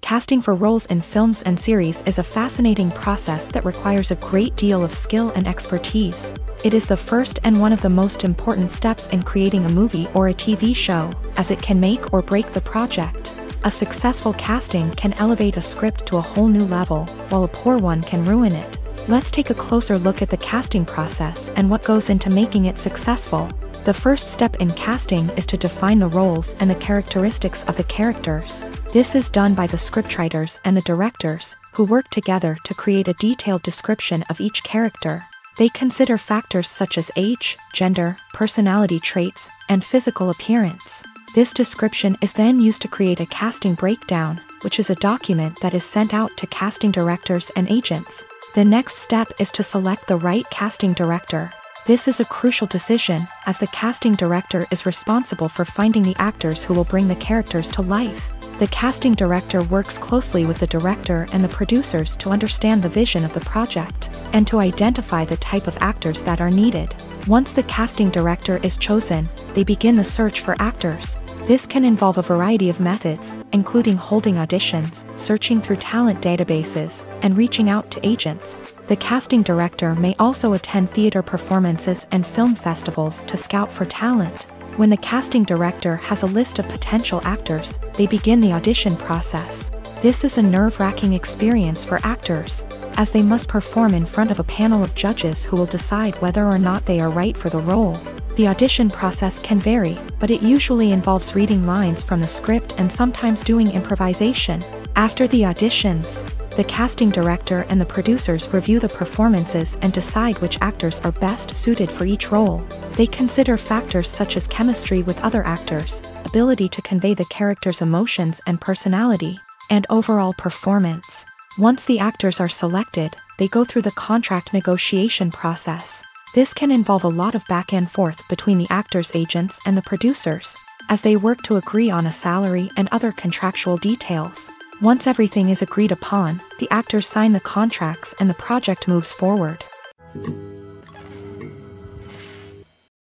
Casting for roles in films and series is a fascinating process that requires a great deal of skill and expertise. It is the first and one of the most important steps in creating a movie or a TV show, as it can make or break the project. A successful casting can elevate a script to a whole new level, while a poor one can ruin it. Let's take a closer look at the casting process and what goes into making it successful. The first step in casting is to define the roles and the characteristics of the characters. This is done by the scriptwriters and the directors, who work together to create a detailed description of each character. They consider factors such as age, gender, personality traits, and physical appearance. This description is then used to create a casting breakdown, which is a document that is sent out to casting directors and agents. The next step is to select the right casting director. This is a crucial decision, as the casting director is responsible for finding the actors who will bring the characters to life. The casting director works closely with the director and the producers to understand the vision of the project, and to identify the type of actors that are needed. Once the casting director is chosen, they begin the search for actors. This can involve a variety of methods, including holding auditions, searching through talent databases, and reaching out to agents. The casting director may also attend theater performances and film festivals to scout for talent. When the casting director has a list of potential actors, they begin the audition process. This is a nerve-wracking experience for actors, as they must perform in front of a panel of judges who will decide whether or not they are right for the role. The audition process can vary, but it usually involves reading lines from the script and sometimes doing improvisation. After the auditions, the casting director and the producers review the performances and decide which actors are best suited for each role. They consider factors such as chemistry with other actors, ability to convey the character's emotions and personality, and overall performance. Once the actors are selected, they go through the contract negotiation process. This can involve a lot of back and forth between the actors' agents and the producers, as they work to agree on a salary and other contractual details. Once everything is agreed upon, the actors sign the contracts and the project moves forward.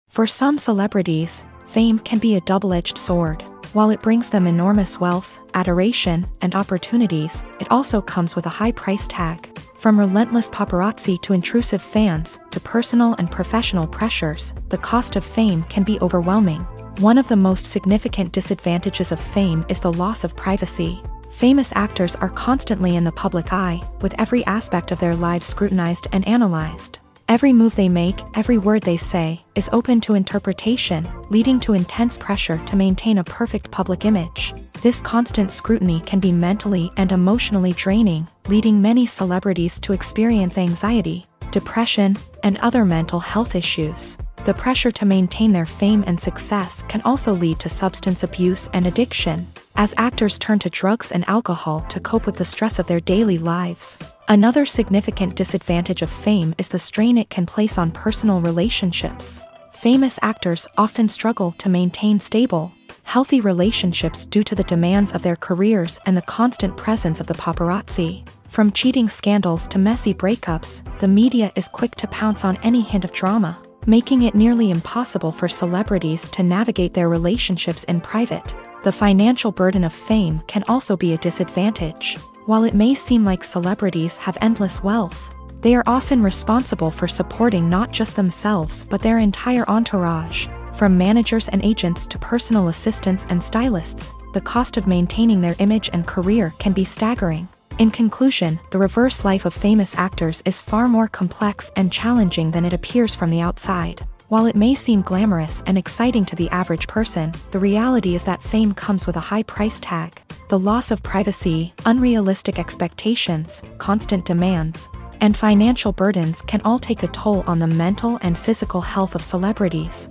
For some celebrities, fame can be a double-edged sword. While it brings them enormous wealth, adoration, and opportunities, it also comes with a high price tag. From relentless paparazzi to intrusive fans, to personal and professional pressures, the cost of fame can be overwhelming. One of the most significant disadvantages of fame is the loss of privacy. Famous actors are constantly in the public eye, with every aspect of their lives scrutinized and analyzed. Every move they make, every word they say, is open to interpretation, leading to intense pressure to maintain a perfect public image. This constant scrutiny can be mentally and emotionally draining, leading many celebrities to experience anxiety, depression, and other mental health issues. The pressure to maintain their fame and success can also lead to substance abuse and addiction, as actors turn to drugs and alcohol to cope with the stress of their daily lives. Another significant disadvantage of fame is the strain it can place on personal relationships. Famous actors often struggle to maintain stable, healthy relationships due to the demands of their careers and the constant presence of the paparazzi. From cheating scandals to messy breakups, the media is quick to pounce on any hint of drama, making it nearly impossible for celebrities to navigate their relationships in private. The financial burden of fame can also be a disadvantage. While it may seem like celebrities have endless wealth, they are often responsible for supporting not just themselves but their entire entourage. From managers and agents to personal assistants and stylists, the cost of maintaining their image and career can be staggering. In conclusion, the reverse life of famous actors is far more complex and challenging than it appears from the outside. While it may seem glamorous and exciting to the average person, the reality is that fame comes with a high price tag. The loss of privacy, unrealistic expectations, constant demands, and financial burdens can all take a toll on the mental and physical health of celebrities.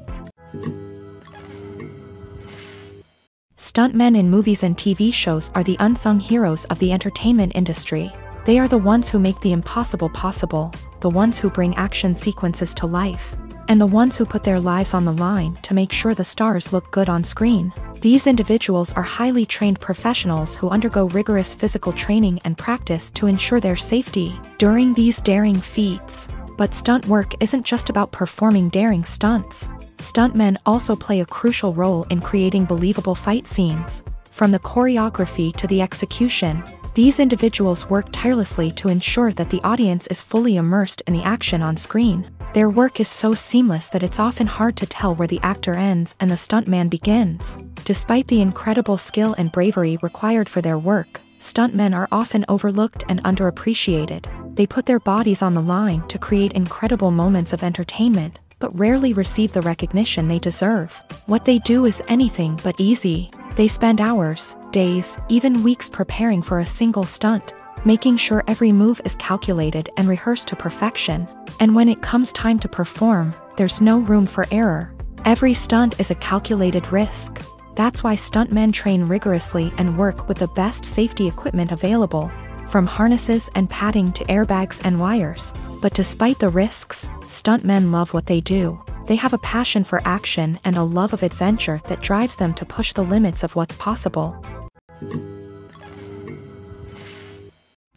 Stuntmen in movies and TV shows are the unsung heroes of the entertainment industry. They are the ones who make the impossible possible, the ones who bring action sequences to life, and the ones who put their lives on the line to make sure the stars look good on screen. These individuals are highly trained professionals who undergo rigorous physical training and practice to ensure their safety during these daring feats. But stunt work isn't just about performing daring stunts. Stuntmen also play a crucial role in creating believable fight scenes. From the choreography to the execution, these individuals work tirelessly to ensure that the audience is fully immersed in the action on screen. Their work is so seamless that it's often hard to tell where the actor ends and the stuntman begins. Despite the incredible skill and bravery required for their work, stuntmen are often overlooked and underappreciated. They put their bodies on the line to create incredible moments of entertainment, but rarely receive the recognition they deserve. What they do is anything but easy. They spend hours, days, even weeks preparing for a single stunt, making sure every move is calculated and rehearsed to perfection. And when it comes time to perform, there's no room for error. Every stunt is a calculated risk. That's why stuntmen train rigorously and work with the best safety equipment available, from harnesses and padding to airbags and wires. But despite the risks, stuntmen love what they do. They have a passion for action and a love of adventure that drives them to push the limits of what's possible.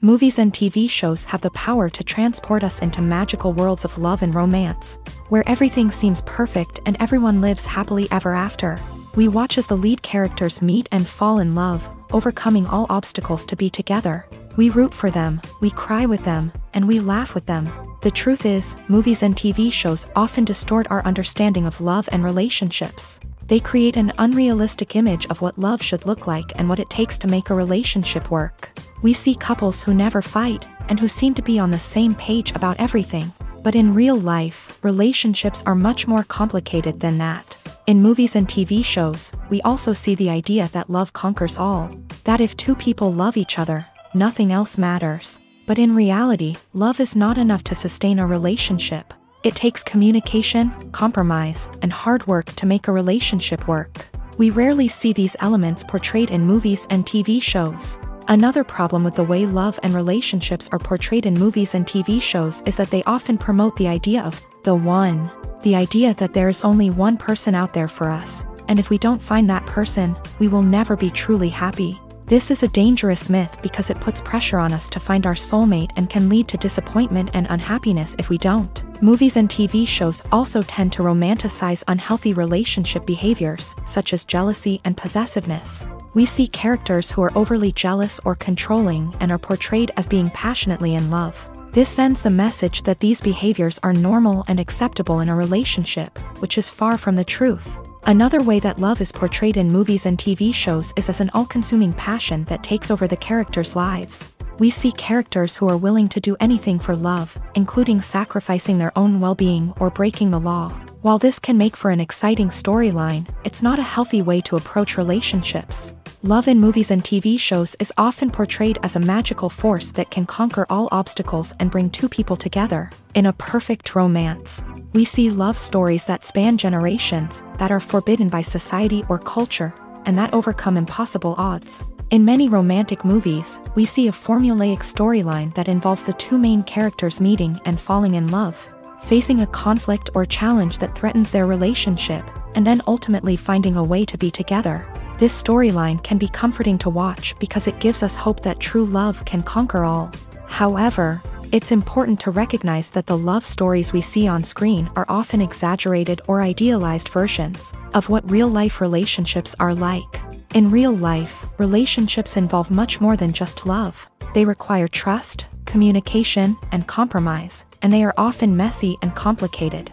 Movies and TV shows have the power to transport us into magical worlds of love and romance, where everything seems perfect and everyone lives happily ever after. We watch as the lead characters meet and fall in love, overcoming all obstacles to be together. We root for them, we cry with them, and we laugh with them. The truth is, movies and TV shows often distort our understanding of love and relationships. They create an unrealistic image of what love should look like and what it takes to make a relationship work. We see couples who never fight, and who seem to be on the same page about everything. But in real life, relationships are much more complicated than that. In movies and TV shows, we also see the idea that love conquers all. That if two people love each other, nothing else matters. But in reality, love is not enough to sustain a relationship. It takes communication, compromise, and hard work to make a relationship work. We rarely see these elements portrayed in movies and TV shows. Another problem with the way love and relationships are portrayed in movies and TV shows is that they often promote the idea of the one. The idea that there is only one person out there for us, and if we don't find that person, we will never be truly happy. This is a dangerous myth because it puts pressure on us to find our soulmate and can lead to disappointment and unhappiness if we don't. Movies and TV shows also tend to romanticize unhealthy relationship behaviors, such as jealousy and possessiveness. We see characters who are overly jealous or controlling and are portrayed as being passionately in love. This sends the message that these behaviors are normal and acceptable in a relationship, which is far from the truth. Another way that love is portrayed in movies and TV shows is as an all-consuming passion that takes over the characters' lives. We see characters who are willing to do anything for love, including sacrificing their own well-being or breaking the law. While this can make for an exciting storyline, it's not a healthy way to approach relationships. Love in movies and TV shows is often portrayed as a magical force that can conquer all obstacles and bring two people together. In a perfect romance, we see love stories that span generations, that are forbidden by society or culture, and that overcome impossible odds. In many romantic movies, we see a formulaic storyline that involves the two main characters meeting and falling in love, facing a conflict or challenge that threatens their relationship, and then ultimately finding a way to be together. This storyline can be comforting to watch because it gives us hope that true love can conquer all. However, it's important to recognize that the love stories we see on screen are often exaggerated or idealized versions of what real-life relationships are like. In real life, relationships involve much more than just love. They require trust, communication, and compromise, and they are often messy and complicated.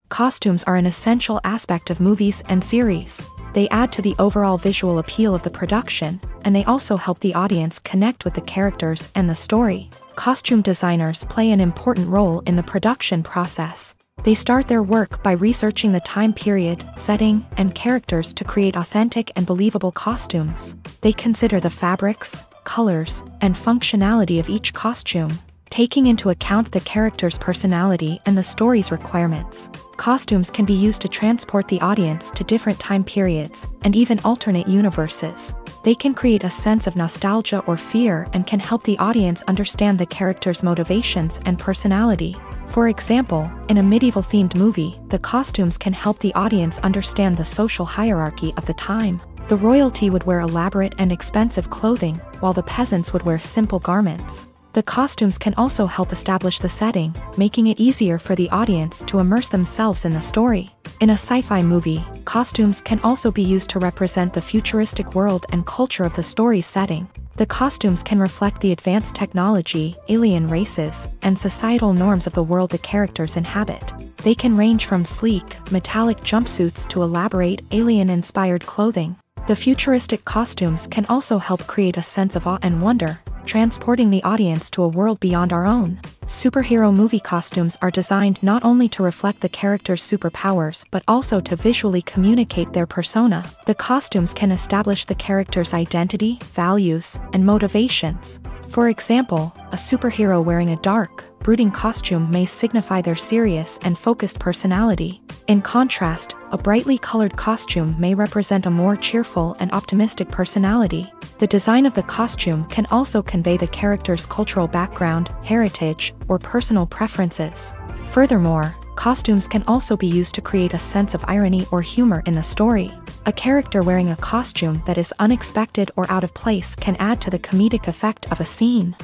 Costumes are an essential aspect of movies and series. They add to the overall visual appeal of the production, and they also help the audience connect with the characters and the story. Costume designers play an important role in the production process. They start their work by researching the time period, setting, and characters to create authentic and believable costumes. They consider the fabrics, colors, and functionality of each costume, taking into account the character's personality and the story's requirements. Costumes can be used to transport the audience to different time periods, and even alternate universes. They can create a sense of nostalgia or fear and can help the audience understand the character's motivations and personality. For example, in a medieval-themed movie, the costumes can help the audience understand the social hierarchy of the time. The royalty would wear elaborate and expensive clothing, while the peasants would wear simple garments. The costumes can also help establish the setting, making it easier for the audience to immerse themselves in the story. In a sci-fi movie, costumes can also be used to represent the futuristic world and culture of the story's setting. The costumes can reflect the advanced technology, alien races, and societal norms of the world the characters inhabit. They can range from sleek, metallic jumpsuits to elaborate, alien-inspired clothing. The futuristic costumes can also help create a sense of awe and wonder, transporting the audience to a world beyond our own. Superhero movie costumes are designed not only to reflect the character's superpowers but also to visually communicate their persona. The costumes can establish the character's identity, values, and motivations. For example, a superhero wearing a dark, brooding costume may signify their serious and focused personality. In contrast, a brightly colored costume may represent a more cheerful and optimistic personality. The design of the costume can also convey the character's cultural background, heritage, or personal preferences. Furthermore, costumes can also be used to create a sense of irony or humor in the story. A character wearing a costume that is unexpected or out of place can add to the comedic effect of a scene.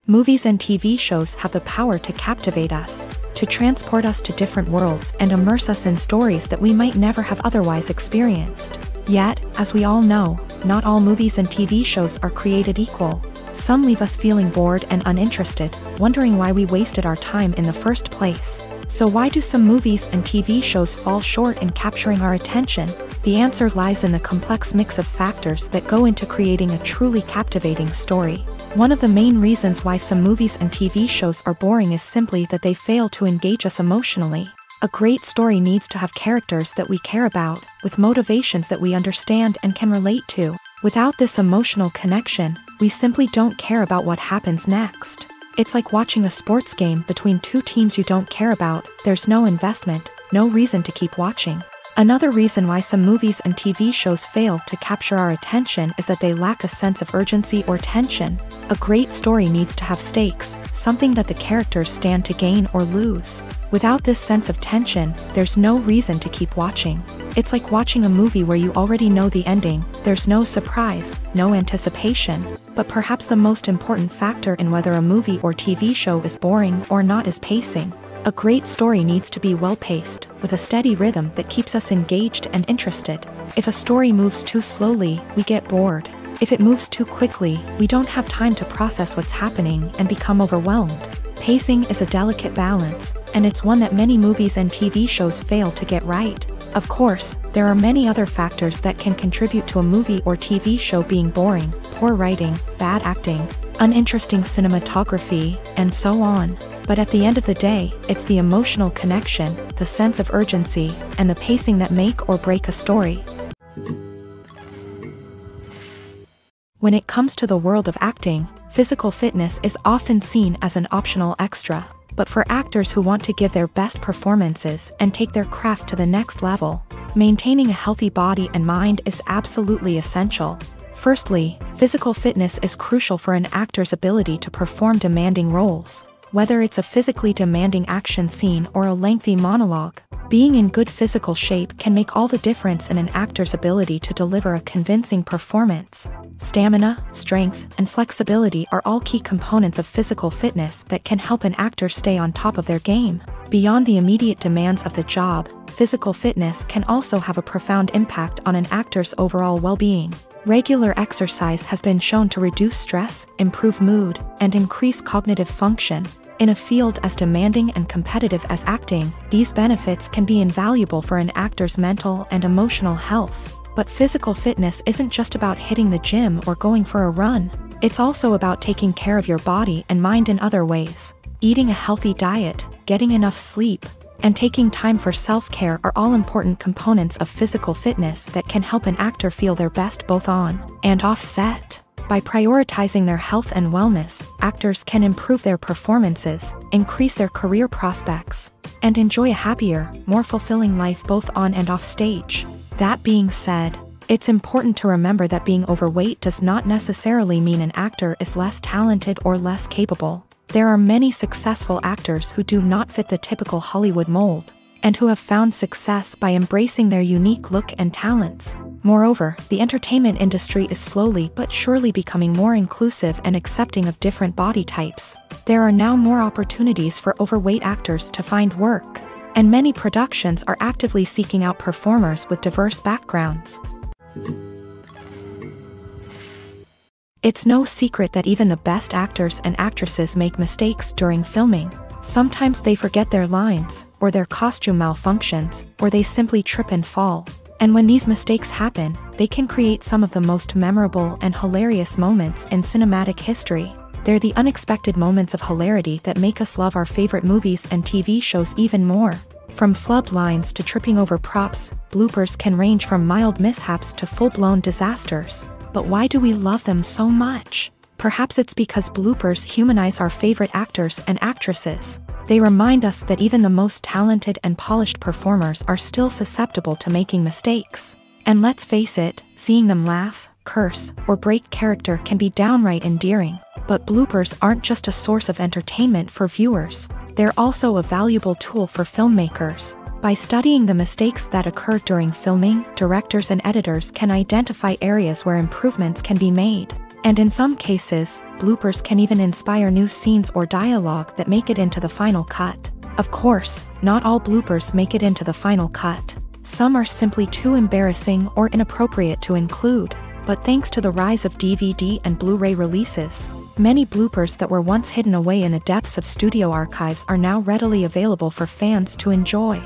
Movies and TV shows have the power to captivate us, to transport us to different worlds and immerse us in stories that we might never have otherwise experienced. Yet, as we all know, not all movies and TV shows are created equal. Some leave us feeling bored and uninterested, wondering why we wasted our time in the first place. So why do some movies and TV shows fall short in capturing our attention? The answer lies in the complex mix of factors that go into creating a truly captivating story. One of the main reasons why some movies and TV shows are boring is simply that they fail to engage us emotionally. A great story needs to have characters that we care about, with motivations that we understand and can relate to. Without this emotional connection, we simply don't care about what happens next. It's like watching a sports game between two teams you don't care about. There's no investment, no reason to keep watching. Another reason why some movies and TV shows fail to capture our attention is that they lack a sense of urgency or tension. A great story needs to have stakes, something that the characters stand to gain or lose. Without this sense of tension, there's no reason to keep watching. It's like watching a movie where you already know the ending. There's no surprise, no anticipation. But perhaps the most important factor in whether a movie or TV show is boring or not is pacing. A great story needs to be well-paced, with a steady rhythm that keeps us engaged and interested. If a story moves too slowly, we get bored. If it moves too quickly, we don't have time to process what's happening and become overwhelmed. Pacing is a delicate balance, and it's one that many movies and TV shows fail to get right. Of course, there are many other factors that can contribute to a movie or TV show being boring: poor writing, bad acting, uninteresting cinematography, and so on. But at the end of the day, it's the emotional connection, the sense of urgency, and the pacing that make or break a story. When it comes to the world of acting, physical fitness is often seen as an optional extra. But for actors who want to give their best performances and take their craft to the next level, maintaining a healthy body and mind is absolutely essential. Firstly, physical fitness is crucial for an actor's ability to perform demanding roles. Whether it's a physically demanding action scene or a lengthy monologue, being in good physical shape can make all the difference in an actor's ability to deliver a convincing performance. Stamina, strength, and flexibility are all key components of physical fitness that can help an actor stay on top of their game. Beyond the immediate demands of the job, physical fitness can also have a profound impact on an actor's overall well-being. Regular exercise has been shown to reduce stress, improve mood, and increase cognitive function. In a field as demanding and competitive as acting, these benefits can be invaluable for an actor's mental and emotional health. But physical fitness isn't just about hitting the gym or going for a run. It's also about taking care of your body and mind in other ways. Eating a healthy diet, getting enough sleep, and taking time for self-care are all important components of physical fitness that can help an actor feel their best both on and off set. By prioritizing their health and wellness, actors can improve their performances, increase their career prospects, and enjoy a happier, more fulfilling life both on and off stage. That being said, it's important to remember that being overweight does not necessarily mean an actor is less talented or less capable. There are many successful actors who do not fit the typical Hollywood mold, and who have found success by embracing their unique look and talents. Moreover, the entertainment industry is slowly but surely becoming more inclusive and accepting of different body types. There are now more opportunities for overweight actors to find work, and many productions are actively seeking out performers with diverse backgrounds. It's no secret that even the best actors and actresses make mistakes during filming. Sometimes they forget their lines, or their costume malfunctions, or they simply trip and fall. And when these mistakes happen, they can create some of the most memorable and hilarious moments in cinematic history. They're the unexpected moments of hilarity that make us love our favorite movies and TV shows even more. From flubbed lines to tripping over props, bloopers can range from mild mishaps to full-blown disasters. But why do we love them so much? Perhaps it's because bloopers humanize our favorite actors and actresses. They remind us that even the most talented and polished performers are still susceptible to making mistakes. And let's face it, seeing them laugh, curse, or break character can be downright endearing. But bloopers aren't just a source of entertainment for viewers. They're also a valuable tool for filmmakers. By studying the mistakes that occurred during filming, directors and editors can identify areas where improvements can be made. And in some cases, bloopers can even inspire new scenes or dialogue that make it into the final cut. Of course, not all bloopers make it into the final cut. Some are simply too embarrassing or inappropriate to include. But thanks to the rise of DVD and Blu-ray releases, many bloopers that were once hidden away in the depths of studio archives are now readily available for fans to enjoy.